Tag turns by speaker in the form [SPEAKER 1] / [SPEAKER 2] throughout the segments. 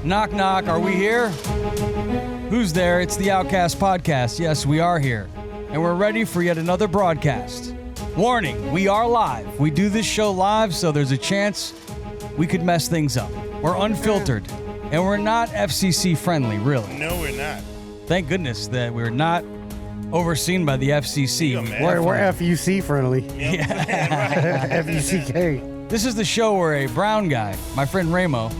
[SPEAKER 1] Knock, knock. Are we here? Who's there? It's the Outcast Podcast. Yes, we are here. And we're ready for yet another broadcast. Warning, we are live. We do this show live, so there's a chance we could mess things up. We're unfiltered. And we're not FCC friendly, really.
[SPEAKER 2] No, we're not.
[SPEAKER 1] Thank goodness that we're not overseen by the FCC.
[SPEAKER 3] We're FUC friendly.
[SPEAKER 2] Yeah.
[SPEAKER 3] FUCK.
[SPEAKER 1] This is the show where a brown guy, my friend Ramo,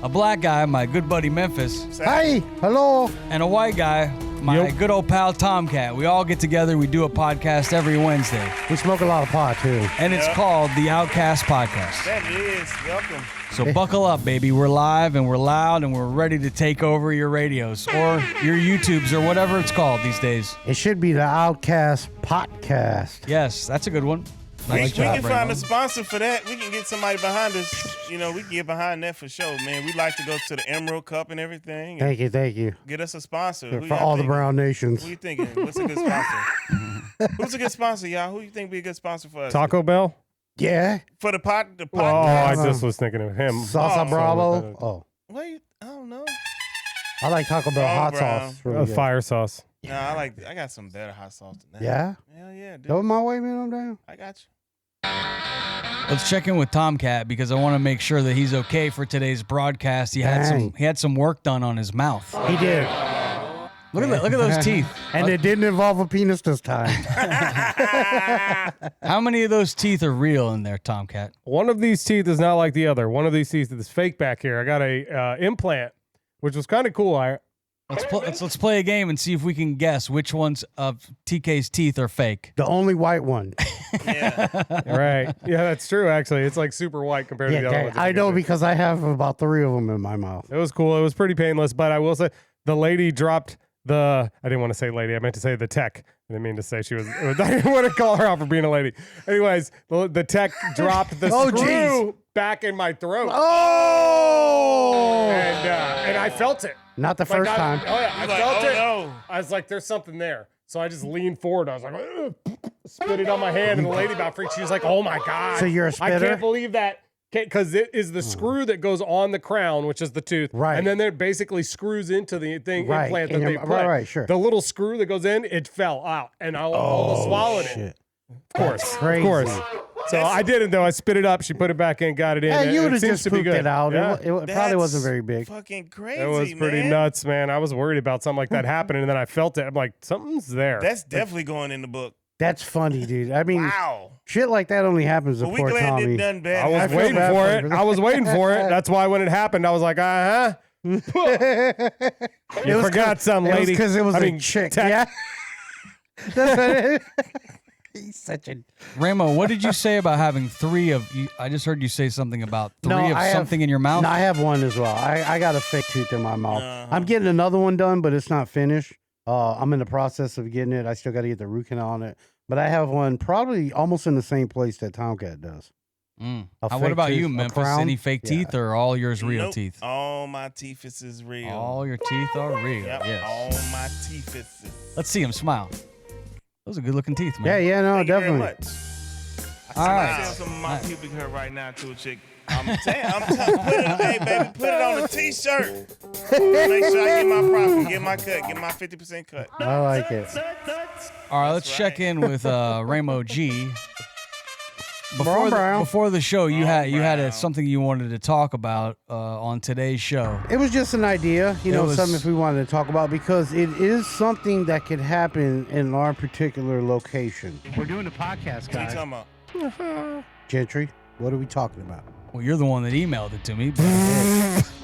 [SPEAKER 1] a black guy, my good buddy Memphis,
[SPEAKER 3] Hi, hello.
[SPEAKER 1] and a white guy, my good old pal Tomkat. We all get together. We do a podcast every Wednesday.
[SPEAKER 3] We smoke a lot of pot too.
[SPEAKER 1] And it's called the Outcast Podcast.
[SPEAKER 2] That is. Welcome.
[SPEAKER 1] So buckle up, baby. We're live and we're loud and we're ready to take over your radios or your YouTubes or whatever it's called these days.
[SPEAKER 3] It should be the Outcast Podcast.
[SPEAKER 1] Yes, that's a good one.
[SPEAKER 2] We can find a sponsor for that. We can get somebody behind us. You know, we can get behind that for sure, man. We like to go to the Emerald Cup and everything.
[SPEAKER 3] Thank you.
[SPEAKER 2] Get us a sponsor.
[SPEAKER 3] For all the brown nations.
[SPEAKER 2] Who you thinking? What's a good sponsor? Who's a good sponsor, y'all? Who you think be a good sponsor for us?
[SPEAKER 4] Taco Bell?
[SPEAKER 3] Yeah.
[SPEAKER 2] For the podcast?
[SPEAKER 4] Oh, I just was thinking of him.
[SPEAKER 3] Salsa Bravo. Oh.
[SPEAKER 2] Wait, I don't know.
[SPEAKER 3] I like Taco Bell hot
[SPEAKER 2] Brown.
[SPEAKER 3] sauce. Really good.
[SPEAKER 4] Fire sauce.
[SPEAKER 2] Nah, I got some better hot sauce than that.
[SPEAKER 3] Yeah?
[SPEAKER 2] Hell yeah, dude.
[SPEAKER 3] Go my way, man. I'm down.
[SPEAKER 2] I got you.
[SPEAKER 1] Let's check in with Tomkat because I want to make sure that he's okay for today's broadcast. He had some work done on his mouth.
[SPEAKER 3] He did.
[SPEAKER 1] Look at those teeth.
[SPEAKER 3] And it didn't involve a penis this time.
[SPEAKER 1] How many of those teeth are real in there, Tomkat?
[SPEAKER 4] One of these teeth is not like the other. One of these teeth is fake back here. I got a implant, which was kind of cool.
[SPEAKER 1] Let's play a game and see if we can guess which ones of TK's teeth are fake.
[SPEAKER 3] The only white one.
[SPEAKER 2] Yeah.
[SPEAKER 4] Right. Yeah, that's true, actually. It's like super white compared to the other ones.
[SPEAKER 3] I know because I have about 3 of them in my mouth.
[SPEAKER 4] It was cool. It was pretty painless, but I will say the lady dropped I didn't want to say lady. I meant to say the tech. I didn't mean to say she was. I didn't want to call her out for being a lady. Anyways, the tech dropped the screw back in my throat.
[SPEAKER 3] Oh!
[SPEAKER 4] And I felt it.
[SPEAKER 3] Not the first time.
[SPEAKER 4] Oh, yeah. I
[SPEAKER 2] Like,
[SPEAKER 4] felt it.
[SPEAKER 2] no.
[SPEAKER 4] I was like, there's something there. So I just leaned forward. I was like, ugh, spit it on my hand. And the lady about freaked. She was like, oh my God.
[SPEAKER 3] So you're a spitter?
[SPEAKER 4] I can't believe that. Because it is the screw that goes on the crown, which is the tooth.
[SPEAKER 3] Right.
[SPEAKER 4] And then it basically screws into the thing
[SPEAKER 3] Right.
[SPEAKER 4] implant that they put.
[SPEAKER 3] Right, sure.
[SPEAKER 4] The little screw that goes in, it fell out. And I almost swallowed it. Of course.
[SPEAKER 3] That's crazy.
[SPEAKER 4] Of course. So I didn't, though. I spit it up. She put it back in, got it in.
[SPEAKER 3] Yeah, you would have
[SPEAKER 4] seems
[SPEAKER 3] just
[SPEAKER 4] to be
[SPEAKER 3] pooped
[SPEAKER 4] good.
[SPEAKER 3] it out.
[SPEAKER 4] Yeah.
[SPEAKER 3] It probably wasn't very big.
[SPEAKER 2] Fucking crazy,
[SPEAKER 4] It was pretty
[SPEAKER 2] man.
[SPEAKER 4] nuts, man. I was worried about something like that happening, and then I felt it. I'm like, something's there.
[SPEAKER 2] That's definitely going in the book.
[SPEAKER 3] That's funny, dude. I mean,
[SPEAKER 2] Wow.
[SPEAKER 3] shit like that only happens to
[SPEAKER 2] But we
[SPEAKER 3] poor
[SPEAKER 2] glad
[SPEAKER 3] Tommy.
[SPEAKER 2] it done bad.
[SPEAKER 4] I was
[SPEAKER 3] feel
[SPEAKER 4] waiting
[SPEAKER 3] bad
[SPEAKER 4] for
[SPEAKER 3] for
[SPEAKER 4] it.
[SPEAKER 3] you.
[SPEAKER 4] I was waiting for it. That's why when it happened, I was like, You forgot some lady.
[SPEAKER 3] Because it was
[SPEAKER 4] I
[SPEAKER 3] a
[SPEAKER 4] mean,
[SPEAKER 3] chick.
[SPEAKER 4] tech.
[SPEAKER 3] Yeah. That's what it is. He's such a...
[SPEAKER 1] Ramo, what did you say about having 3 of you? I just heard you say something about 3 of something in your mouth.
[SPEAKER 3] No, I have one as well. I got a fake tooth in my mouth. I'm getting another one done, but it's not finished. I'm in the process of getting it. I still got to get the root canal on it. But I have one probably almost in the same place that Tomkat does.
[SPEAKER 1] What about you, Memphis? Any fake teeth or all yours real teeth?
[SPEAKER 2] All my teeth is real.
[SPEAKER 1] All your teeth are real.
[SPEAKER 2] Yep,
[SPEAKER 1] Yes.
[SPEAKER 2] all my teeth is.
[SPEAKER 1] Let's see him smile. Those are good looking teeth, man.
[SPEAKER 3] Yeah, no,
[SPEAKER 2] Thank
[SPEAKER 3] definitely.
[SPEAKER 2] you very much.
[SPEAKER 1] All right.
[SPEAKER 2] I some of my pubic hair right now to a chick. I'm telling hey, baby, put it on a t-shirt. Make sure I get my profit, get my cut, get my 50% cut.
[SPEAKER 3] I like it.
[SPEAKER 1] All right, let's check in with Ramo G. Before the show, you had something you wanted to talk about on today's show.
[SPEAKER 3] It was just an idea, something if we wanted to talk about, because it is something that could happen in our particular location. We're doing a podcast,
[SPEAKER 2] What are you talking about?
[SPEAKER 3] Gentry, what are we talking about?
[SPEAKER 1] Well, you're the one that emailed it to me.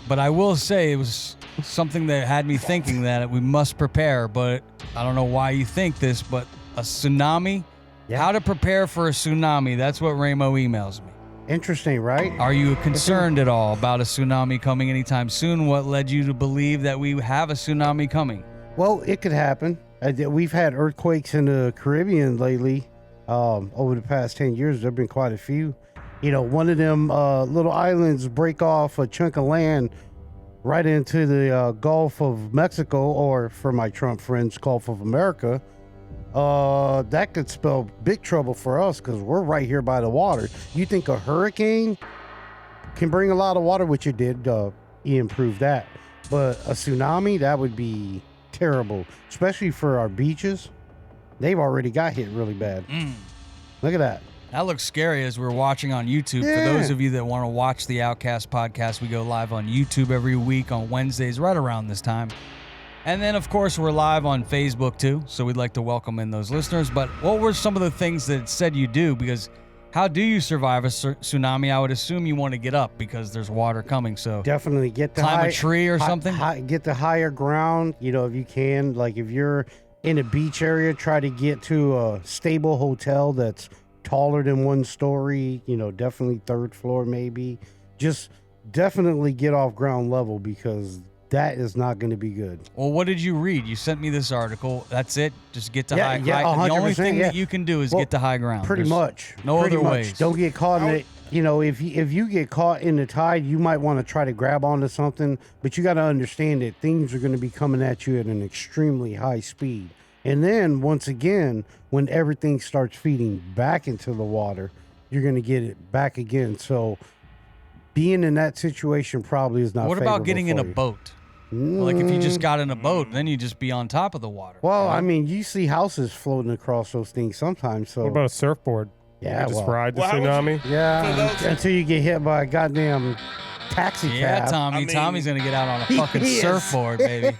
[SPEAKER 1] But I will say it was something that had me thinking that we must prepare, but I don't know why you think this, but a tsunami? Yeah. How to prepare for a tsunami. That's what Ramo emails me.
[SPEAKER 3] Interesting, right?
[SPEAKER 1] Are you concerned at all about a tsunami coming anytime soon? What led you to believe that we have a tsunami coming?
[SPEAKER 3] Well, it could happen. We've had earthquakes in the Caribbean lately. Over the past 10 years, there have been quite a few. One of them little islands break off a chunk of land right into the Gulf of Mexico, or for my Trump friends, Gulf of America. That could spell big trouble for us because we're right here by the water. You think a hurricane can bring a lot of water, which it did. Ian proved that. But a tsunami, that would be terrible, especially for our beaches. They've already got hit really bad. Look at that.
[SPEAKER 1] That looks scary as we're watching on YouTube.
[SPEAKER 3] Yeah.
[SPEAKER 1] For those of you that want to watch the Outcast podcast, we go live on YouTube every week on Wednesdays right around this time. And then, of course, we're live on Facebook, too. So we'd like to welcome in those listeners. But what were some of the things that it said you do? Because how do you survive a tsunami? I would assume you want to get up because there's water coming. So
[SPEAKER 3] Definitely get the
[SPEAKER 1] climb a tree or something?
[SPEAKER 3] Get the higher ground, if you can. Like if you're in a beach area, try to get to a stable hotel that's taller than 1 story, definitely 3rd floor maybe. Just definitely get off ground level because that is not going to be good.
[SPEAKER 1] Well, what did you read? You sent me this article. That's it? Just get to high.
[SPEAKER 3] 100%,
[SPEAKER 1] the only thing that you can do is get to high ground.
[SPEAKER 3] Pretty much.
[SPEAKER 1] No
[SPEAKER 3] pretty
[SPEAKER 1] other
[SPEAKER 3] much.
[SPEAKER 1] ways.
[SPEAKER 3] Don't get caught in it. If you get caught in the tide, you might want to try to grab onto something, but you got to understand that things are going to be coming at you at an extremely high speed. And then once again, when everything starts feeding back into the water, you're going to get it back again. So being in that situation probably is not
[SPEAKER 1] What about
[SPEAKER 3] favorable
[SPEAKER 1] getting in
[SPEAKER 3] for
[SPEAKER 1] a
[SPEAKER 3] you.
[SPEAKER 1] boat? Like if you just got in a boat, then you just be on top of the water.
[SPEAKER 3] Well, I mean, you see houses floating across those things sometimes. So
[SPEAKER 4] What about a surfboard?
[SPEAKER 3] yeah,
[SPEAKER 4] Just ride the
[SPEAKER 2] Well, how would you-
[SPEAKER 4] tsunami?
[SPEAKER 3] yeah, until you get hit by a goddamn taxi
[SPEAKER 1] Yeah,
[SPEAKER 3] cab.
[SPEAKER 1] Tommy.
[SPEAKER 2] I mean-
[SPEAKER 1] Tommy's going to get out on a fucking
[SPEAKER 3] He is.
[SPEAKER 1] surfboard, baby.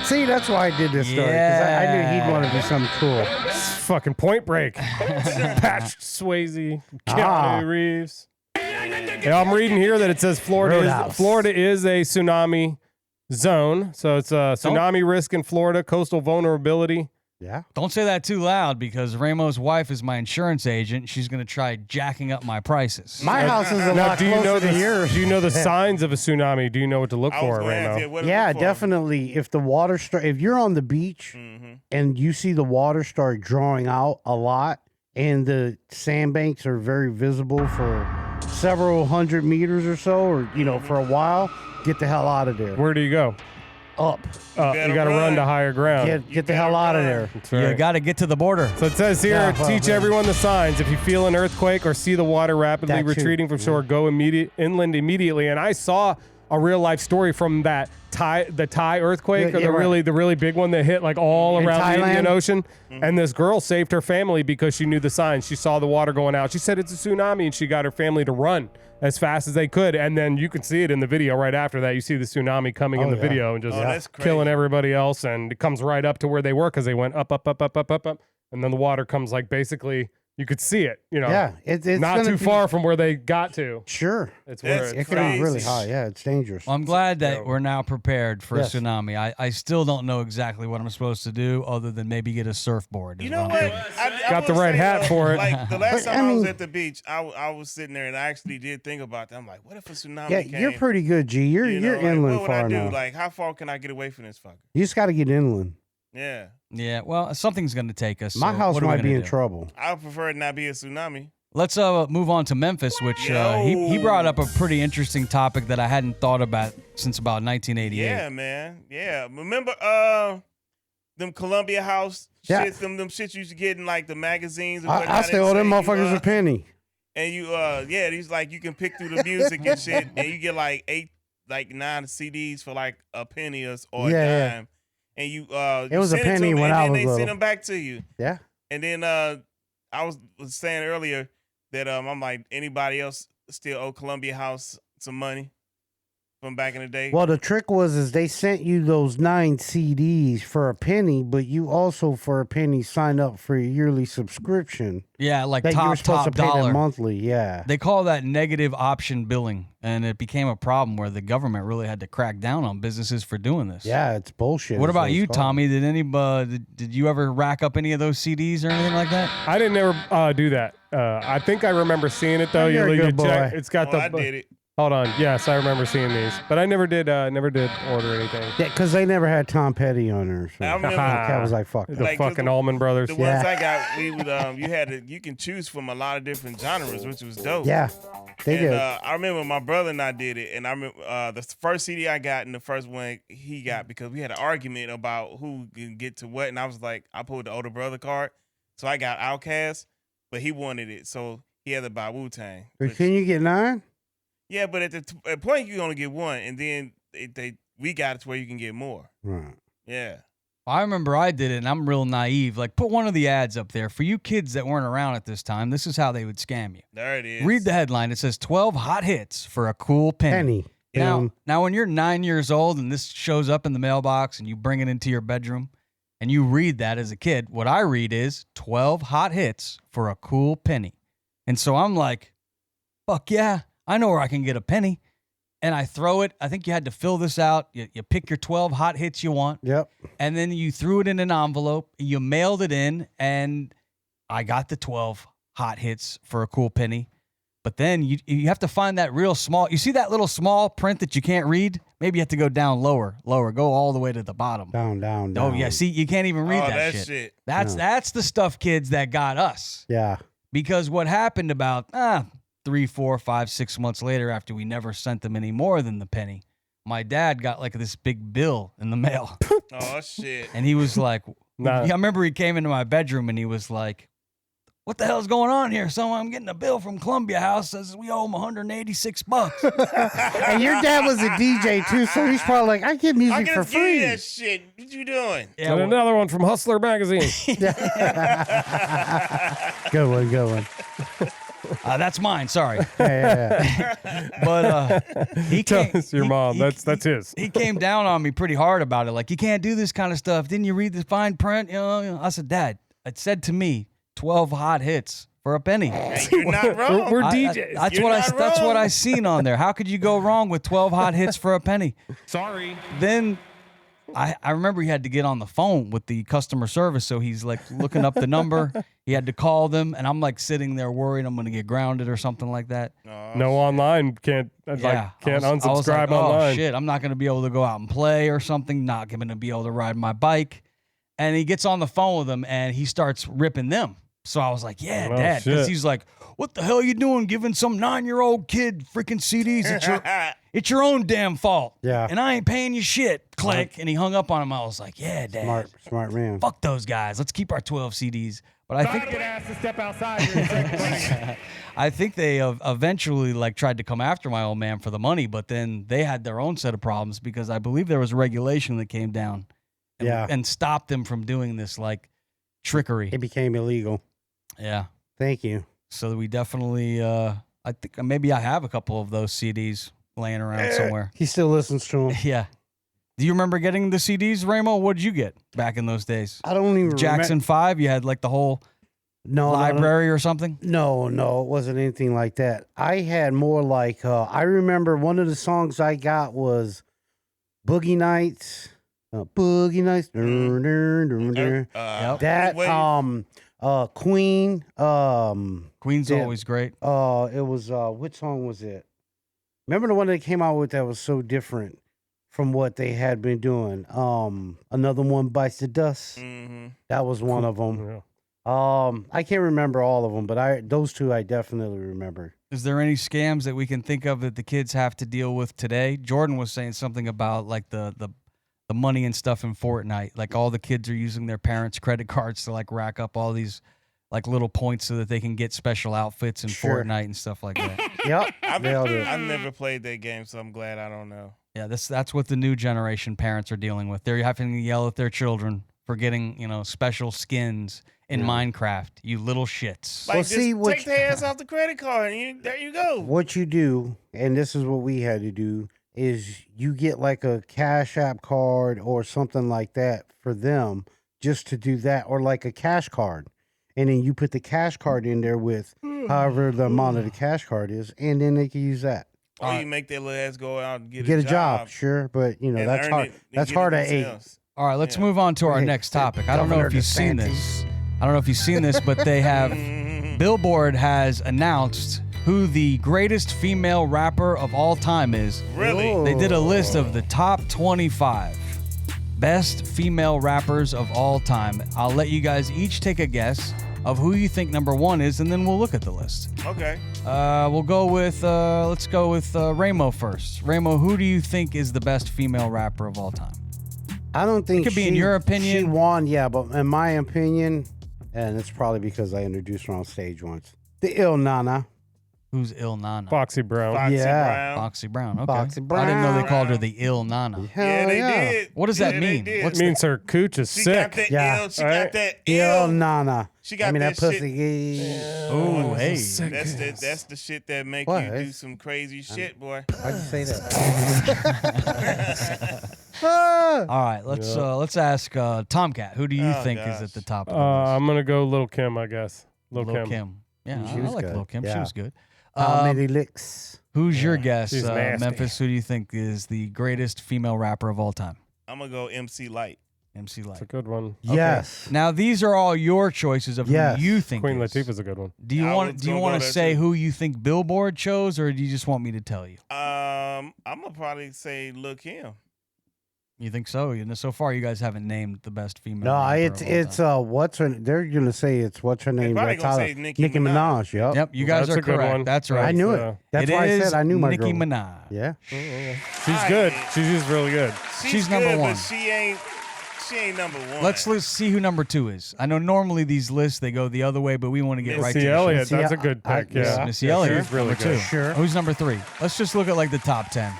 [SPEAKER 3] See, that's why I did this story, because I knew he'd want to do something cool.
[SPEAKER 4] It's fucking Point Break. Patrick Swayze, Keanu Reeves. Yeah, I'm reading here that it says
[SPEAKER 3] Roadhouse.
[SPEAKER 4] Florida is a tsunami zone. So it's a tsunami risk in Florida, coastal vulnerability.
[SPEAKER 3] Yeah.
[SPEAKER 1] Don't say that too loud because Ramo's wife is my insurance agent. She's going to try jacking up my prices.
[SPEAKER 3] My house is a
[SPEAKER 4] Now,
[SPEAKER 3] lot
[SPEAKER 4] do you know
[SPEAKER 3] closer to yours.
[SPEAKER 4] Do you know the signs of a tsunami? Do you know what to look
[SPEAKER 2] I was
[SPEAKER 4] for,
[SPEAKER 2] gonna ask,
[SPEAKER 4] Ramo?
[SPEAKER 2] what to
[SPEAKER 3] Yeah,
[SPEAKER 2] look for.
[SPEAKER 3] definitely. If the water if you're on the beach and you see the water start drawing out a lot and the sandbanks are very visible for several hundred meters or so, or, for a while, get the hell out of there.
[SPEAKER 4] Where do you go?
[SPEAKER 3] Up.
[SPEAKER 4] You got to run to higher ground.
[SPEAKER 3] Get the hell out of there.
[SPEAKER 4] That's right.
[SPEAKER 1] You got to get to the border.
[SPEAKER 4] So it says here,
[SPEAKER 3] Yeah, well,
[SPEAKER 4] teach
[SPEAKER 3] yeah.
[SPEAKER 4] everyone the signs. If you feel an earthquake or see the water rapidly
[SPEAKER 3] That too.
[SPEAKER 4] retreating from shore, go inland immediately. And I saw a real life story from that the Thai earthquake,
[SPEAKER 3] Yeah,
[SPEAKER 4] or
[SPEAKER 3] yeah,
[SPEAKER 4] the really big one that hit like all
[SPEAKER 3] In
[SPEAKER 4] around the Indian
[SPEAKER 3] Thailand?
[SPEAKER 4] Ocean. And this girl saved her family because she knew the signs. She saw the water going out. She said it's a tsunami, and she got her family to run as fast as they could. And then you can see it in the video right after that. You see the tsunami coming in the
[SPEAKER 3] yeah.
[SPEAKER 4] video and just
[SPEAKER 2] that's crazy.
[SPEAKER 4] killing everybody else. And it comes right up to where they were because they went up, up, up, up, up, up, up. And then the water comes like basically, you could see it,
[SPEAKER 3] Yeah, it's
[SPEAKER 4] not
[SPEAKER 3] gonna
[SPEAKER 4] too
[SPEAKER 3] be-
[SPEAKER 4] far from where they got to.
[SPEAKER 3] Sure.
[SPEAKER 4] It's where
[SPEAKER 2] That's
[SPEAKER 3] It
[SPEAKER 4] it's
[SPEAKER 3] can be really
[SPEAKER 2] Crazy.
[SPEAKER 3] high. Yeah, it's dangerous.
[SPEAKER 1] Well, I'm glad that we're now prepared for
[SPEAKER 3] Yes.
[SPEAKER 1] a tsunami. I still don't know exactly what I'm supposed to do other than maybe get a surfboard. is
[SPEAKER 2] You know
[SPEAKER 1] I'm
[SPEAKER 2] what?
[SPEAKER 1] thinking.
[SPEAKER 2] I
[SPEAKER 4] Got the
[SPEAKER 2] will
[SPEAKER 4] right
[SPEAKER 2] say,
[SPEAKER 4] hat for it.
[SPEAKER 2] Like the last
[SPEAKER 3] But,
[SPEAKER 2] time I was
[SPEAKER 3] mean-
[SPEAKER 2] at the beach, I was sitting there and I actually did think about that. I'm like, what if a tsunami
[SPEAKER 3] Yeah,
[SPEAKER 2] came?
[SPEAKER 3] you're pretty good, G. You're inland
[SPEAKER 2] what would I
[SPEAKER 3] far
[SPEAKER 2] do?
[SPEAKER 3] now.
[SPEAKER 2] Like, how far can I get away from this fucker?
[SPEAKER 3] You just got to get inland.
[SPEAKER 2] Yeah,
[SPEAKER 1] Yeah, well, something's going to take us.
[SPEAKER 3] My
[SPEAKER 1] so
[SPEAKER 3] house
[SPEAKER 1] what are we
[SPEAKER 3] might be
[SPEAKER 1] gonna
[SPEAKER 3] in
[SPEAKER 1] do?
[SPEAKER 3] trouble.
[SPEAKER 2] I would prefer it not be a tsunami.
[SPEAKER 1] Let's move on to Memphis, which he brought up a pretty interesting topic that I hadn't thought about since about 1988.
[SPEAKER 2] Yeah, man. Yeah, remember them Columbia House
[SPEAKER 3] Yeah.
[SPEAKER 2] shits, them shits you used to get in like the magazines. And
[SPEAKER 3] I
[SPEAKER 2] whatnot,
[SPEAKER 3] still owe
[SPEAKER 2] and
[SPEAKER 3] them
[SPEAKER 2] say,
[SPEAKER 3] motherfuckers a penny.
[SPEAKER 2] And you, these like you can pick through the music and shit, and you get like 9 CDs for like a penny or a
[SPEAKER 3] Yeah.
[SPEAKER 2] dime. And you,
[SPEAKER 3] It was a
[SPEAKER 2] send to
[SPEAKER 3] penny
[SPEAKER 2] them,
[SPEAKER 3] when
[SPEAKER 2] and
[SPEAKER 3] I
[SPEAKER 2] then
[SPEAKER 3] was
[SPEAKER 2] they
[SPEAKER 3] little.
[SPEAKER 2] send them back to you.
[SPEAKER 3] Yeah.
[SPEAKER 2] And then I was saying earlier that I'm like, anybody else still owe Columbia House some money from back in the day?
[SPEAKER 3] Well, the trick is they sent you those 9 CDs for a penny, but you also for a penny sign up for a yearly subscription
[SPEAKER 1] Yeah, like
[SPEAKER 3] that you were
[SPEAKER 1] top
[SPEAKER 3] supposed to pay them
[SPEAKER 1] dollar.
[SPEAKER 3] monthly. Yeah.
[SPEAKER 1] They call that negative option billing, and it became a problem where the government really had to crack down on businesses for doing this.
[SPEAKER 3] Yeah, it's bullshit.
[SPEAKER 1] What
[SPEAKER 3] is
[SPEAKER 1] about
[SPEAKER 3] it's
[SPEAKER 1] you,
[SPEAKER 3] called.
[SPEAKER 1] Tommy? Did did you ever rack up any of those CDs or anything like that?
[SPEAKER 4] I didn't ever do that. I think I remember seeing it though.
[SPEAKER 3] You're a good
[SPEAKER 4] check.
[SPEAKER 3] boy.
[SPEAKER 4] It's got
[SPEAKER 2] I did it.
[SPEAKER 4] Hold on. Yes, I remember seeing these, but I never did order anything.
[SPEAKER 3] Yeah, because they never had Tom Petty on there. So
[SPEAKER 2] I remember-
[SPEAKER 3] Cat was like, fuck
[SPEAKER 4] The
[SPEAKER 3] that.
[SPEAKER 2] Like,
[SPEAKER 4] fucking
[SPEAKER 2] the-
[SPEAKER 4] Allman Brothers.
[SPEAKER 2] The
[SPEAKER 3] Yeah.
[SPEAKER 2] ones I got, we would you can choose from a lot of different genres, which was dope.
[SPEAKER 3] Yeah, they
[SPEAKER 2] And
[SPEAKER 3] did.
[SPEAKER 2] I remember my brother and I did it, and I remember the first CD I got and the first one he got because we had an argument about who can get to what, and I was like, I pulled the older brother card, so I got Outcast, but he wanted it, so he had to buy Wu-Tang.
[SPEAKER 3] But can you get 9?
[SPEAKER 2] Yeah, but at the point you only get one, and then we got it to where you can get more.
[SPEAKER 3] Right.
[SPEAKER 2] Yeah.
[SPEAKER 1] I remember I did it, and I'm real naive. Like, put one of the ads up there. For you kids that weren't around at this time, this is how they would scam you.
[SPEAKER 2] There it is.
[SPEAKER 1] Read the headline. It says 12 hot hits for a cool penny. Now, when you're 9 years old and this shows up in the mailbox and you bring it into your bedroom and you read that as a kid, what I read is 12 hot hits for a cool penny. And so I'm like, fuck yeah, I know where I can get a penny. And I throw it. I think you had to fill this out. You pick your 12 hot hits you want.
[SPEAKER 3] Yep.
[SPEAKER 1] And then you threw it in an envelope. You mailed it in, and I got the 12 hot hits for a cool penny. But then you have to find that real small. You see that little small print that you can't read? Maybe you have to go down lower. Go all the way to the bottom.
[SPEAKER 3] Down.
[SPEAKER 1] Oh, yeah. See, you can't even read that shit. That's the stuff, kids, that got us.
[SPEAKER 3] Yeah.
[SPEAKER 1] Because what happened about 3, 4, 5, 6 months later, after we never sent them any more than the penny, my dad got like this big bill in the mail.
[SPEAKER 2] Oh, shit.
[SPEAKER 1] And he was like, I remember he came into my bedroom and he was like, what the hell's going on here? So I'm getting a bill from Columbia House, says we owe him $186.
[SPEAKER 3] And your dad was a DJ too, so he's probably like, I get music for free.
[SPEAKER 2] That shit. What you doing?
[SPEAKER 1] Yeah,
[SPEAKER 4] and another one from Hustler Magazine.
[SPEAKER 3] Good one.
[SPEAKER 1] That's mine. Sorry.
[SPEAKER 3] Yeah.
[SPEAKER 1] But he came.
[SPEAKER 4] It's your mom. That's his.
[SPEAKER 1] He came down on me pretty hard about it. Like, you can't do this kind of stuff. Didn't you read the fine print? You know, I said, Dad, it said to me 12 hot hits for a penny.
[SPEAKER 2] You're not wrong.
[SPEAKER 4] We're DJs.
[SPEAKER 1] That's what I seen on there. How could you go wrong with 12 hot hits for a penny?
[SPEAKER 4] Sorry.
[SPEAKER 1] Then I remember he had to get on the phone with the customer service, so he's like looking up the number. He had to call them, and I'm like sitting there worried I'm going to get grounded or something like that.
[SPEAKER 4] No online. Can't unsubscribe
[SPEAKER 1] I was like,
[SPEAKER 4] online.
[SPEAKER 1] Oh shit, I'm not going to be able to go out and play or something. Not going to be able to ride my bike. And he gets on the phone with them, and he starts ripping them. So I was like, yeah, Dad. Because he's like, what the hell are you doing giving some 9-year-old kid freaking CDs? It's your own damn fault.
[SPEAKER 3] Yeah.
[SPEAKER 1] And I ain't paying you shit. Click. And he hung up on him. I was like, yeah, Dad.
[SPEAKER 3] Smart man.
[SPEAKER 1] Fuck those guys. Let's keep our 12 CDs. But I think
[SPEAKER 4] get asked to step outside.
[SPEAKER 1] I think they eventually like tried to come after my old man for the money, but then they had their own set of problems because I believe there was a regulation that came down and stopped them from doing this like trickery.
[SPEAKER 3] It became illegal.
[SPEAKER 1] Yeah.
[SPEAKER 3] Thank you.
[SPEAKER 1] So we definitely, I think maybe I have a couple of those CDs laying around somewhere.
[SPEAKER 3] He still listens to them.
[SPEAKER 1] Yeah. Do you remember getting the CDs, Ramo? What did you get back in those days?
[SPEAKER 3] I don't even
[SPEAKER 1] Jackson 5? You had like the whole library or something?
[SPEAKER 3] No, it wasn't anything like that. I had more like, I remember one of the songs I got was Boogie Nights. Boogie Nights.
[SPEAKER 1] Yep.
[SPEAKER 3] That, Queen.
[SPEAKER 1] Queen's always great.
[SPEAKER 3] It was, which song was it? Remember the one they came out with that was so different from what they had been doing? Another One Bites the Dust. Mm-hmm. That was one of them.
[SPEAKER 4] Yeah.
[SPEAKER 3] I can't remember all of them, but those two I definitely remember.
[SPEAKER 1] Is there any scams that we can think of that the kids have to deal with today? Jordan was saying something about like the money and stuff in Fortnite. Like all the kids are using their parents' credit cards to like rack up all these like little points so that they can get special outfits in Fortnite and stuff like that.
[SPEAKER 3] Yep.
[SPEAKER 2] I've never played that game, so I'm glad I don't know.
[SPEAKER 1] Yeah, that's what the new generation parents are dealing with. They're having to yell at their children for getting, special skins in Minecraft. You little shits.
[SPEAKER 2] Like, take their ass off the credit card and there you go.
[SPEAKER 3] What you do, and this is what we had to do, is you get like a Cash App card or something like that for them just to do that, or like a cash card. And then you put the cash card in there with however the amount of the cash card is, and then they can use that.
[SPEAKER 2] Or you make their little ass go out and get
[SPEAKER 3] a job. Sure, but that's hard. That's hard at 8.
[SPEAKER 1] All right, let's move on to our next topic. I don't know if you've seen this. But they have Billboard has announced who the greatest female rapper of all time is.
[SPEAKER 2] Really?
[SPEAKER 1] They did a list of the top 25 best female rappers of all time. I'll let you guys each take a guess of who you think number 1 is, and then we'll look at the list.
[SPEAKER 2] Okay.
[SPEAKER 1] We'll go with, let's go with Ramo first. Ramo, who do you think is the best female rapper of all time?
[SPEAKER 3] I don't think
[SPEAKER 1] it could be in your opinion.
[SPEAKER 3] She won, yeah, but in my opinion, and it's probably because I introduced her on stage once, the Ill Nana.
[SPEAKER 1] Who's Il Nana?
[SPEAKER 4] Foxy Brown.
[SPEAKER 2] Foxy
[SPEAKER 3] Yeah.
[SPEAKER 2] Brown.
[SPEAKER 1] Foxy Brown. Okay.
[SPEAKER 3] Foxy
[SPEAKER 1] I didn't know they
[SPEAKER 3] Brown.
[SPEAKER 1] called her the Il Nana.
[SPEAKER 2] Yeah, they did.
[SPEAKER 1] What does that
[SPEAKER 2] Yeah, they
[SPEAKER 1] mean?
[SPEAKER 2] did.
[SPEAKER 1] What's
[SPEAKER 4] It means her cooch is
[SPEAKER 2] She got
[SPEAKER 4] sick.
[SPEAKER 2] that
[SPEAKER 3] Yeah.
[SPEAKER 2] ill. She
[SPEAKER 4] Right.
[SPEAKER 2] got that
[SPEAKER 3] Il
[SPEAKER 2] ill.
[SPEAKER 3] Nana.
[SPEAKER 2] She got
[SPEAKER 3] I mean,
[SPEAKER 2] that
[SPEAKER 3] that
[SPEAKER 2] shit.
[SPEAKER 3] pussy.
[SPEAKER 1] Oh, hey.
[SPEAKER 2] That's the shit that make
[SPEAKER 3] What?
[SPEAKER 2] you do some crazy shit, boy.
[SPEAKER 3] Why'd you say that? Ah!
[SPEAKER 1] All right, let's ask Tomkat. Who do you
[SPEAKER 2] Oh,
[SPEAKER 1] think is
[SPEAKER 2] gosh.
[SPEAKER 1] at the top of the list?
[SPEAKER 4] I'm gonna go Lil Kim, I guess. Lil Kim.
[SPEAKER 1] Yeah,
[SPEAKER 3] She
[SPEAKER 1] I
[SPEAKER 3] was
[SPEAKER 1] like
[SPEAKER 3] good.
[SPEAKER 1] Lil Kim. She
[SPEAKER 3] Yeah.
[SPEAKER 1] was good.
[SPEAKER 3] How many licks?
[SPEAKER 1] Who's your guess,
[SPEAKER 4] she's nasty.
[SPEAKER 1] Memphis? Who do you think is the greatest female rapper of all time?
[SPEAKER 2] I'm gonna go MC Light.
[SPEAKER 1] MC Light.
[SPEAKER 4] It's a good one.
[SPEAKER 3] Yes.
[SPEAKER 1] Now these are all your choices of
[SPEAKER 3] Yes.
[SPEAKER 1] who you think.
[SPEAKER 4] Queen
[SPEAKER 1] is.
[SPEAKER 4] Latifah's a good one.
[SPEAKER 1] Do you
[SPEAKER 2] I
[SPEAKER 1] want?
[SPEAKER 2] was
[SPEAKER 1] Do you
[SPEAKER 2] gonna
[SPEAKER 1] want
[SPEAKER 2] go
[SPEAKER 1] to
[SPEAKER 2] there,
[SPEAKER 1] say
[SPEAKER 2] too.
[SPEAKER 1] who you think Billboard chose, or do you just want me to tell you?
[SPEAKER 2] I'm gonna probably say Lil Kim.
[SPEAKER 1] You think so? You know, so far you guys haven't named the best female.
[SPEAKER 3] No,
[SPEAKER 1] rapper
[SPEAKER 3] it's
[SPEAKER 1] of all time.
[SPEAKER 3] what's her? They're gonna say it's what's her name?
[SPEAKER 2] probably
[SPEAKER 3] That's
[SPEAKER 2] gonna
[SPEAKER 3] how-
[SPEAKER 2] say Nicki
[SPEAKER 3] Nicki
[SPEAKER 2] Minaj.
[SPEAKER 3] Minaj. Yep.
[SPEAKER 1] Yep, you guys
[SPEAKER 4] That's
[SPEAKER 1] are
[SPEAKER 4] a good
[SPEAKER 1] correct.
[SPEAKER 4] one.
[SPEAKER 1] That's right.
[SPEAKER 3] I knew
[SPEAKER 4] Yeah.
[SPEAKER 3] it. That's
[SPEAKER 1] It
[SPEAKER 3] why I
[SPEAKER 1] is
[SPEAKER 3] said I knew my
[SPEAKER 1] Nicki
[SPEAKER 3] girl.
[SPEAKER 1] Minaj.
[SPEAKER 3] Yeah.
[SPEAKER 4] She's good. She's really good.
[SPEAKER 1] She's number
[SPEAKER 2] good,
[SPEAKER 1] one.
[SPEAKER 2] but she ain't number one.
[SPEAKER 1] Let's see who number 2 is. I know normally these lists they go the other way, but we want to get right to
[SPEAKER 4] Missy
[SPEAKER 1] the
[SPEAKER 4] Elliott,
[SPEAKER 3] Missy,
[SPEAKER 4] that's a good pick. Yeah.
[SPEAKER 1] Missy
[SPEAKER 4] Yeah,
[SPEAKER 1] Elliott.
[SPEAKER 4] she's really
[SPEAKER 1] number
[SPEAKER 4] good.
[SPEAKER 1] 2.
[SPEAKER 3] Sure.
[SPEAKER 1] Who's number 3? Let's just look at like the top 10.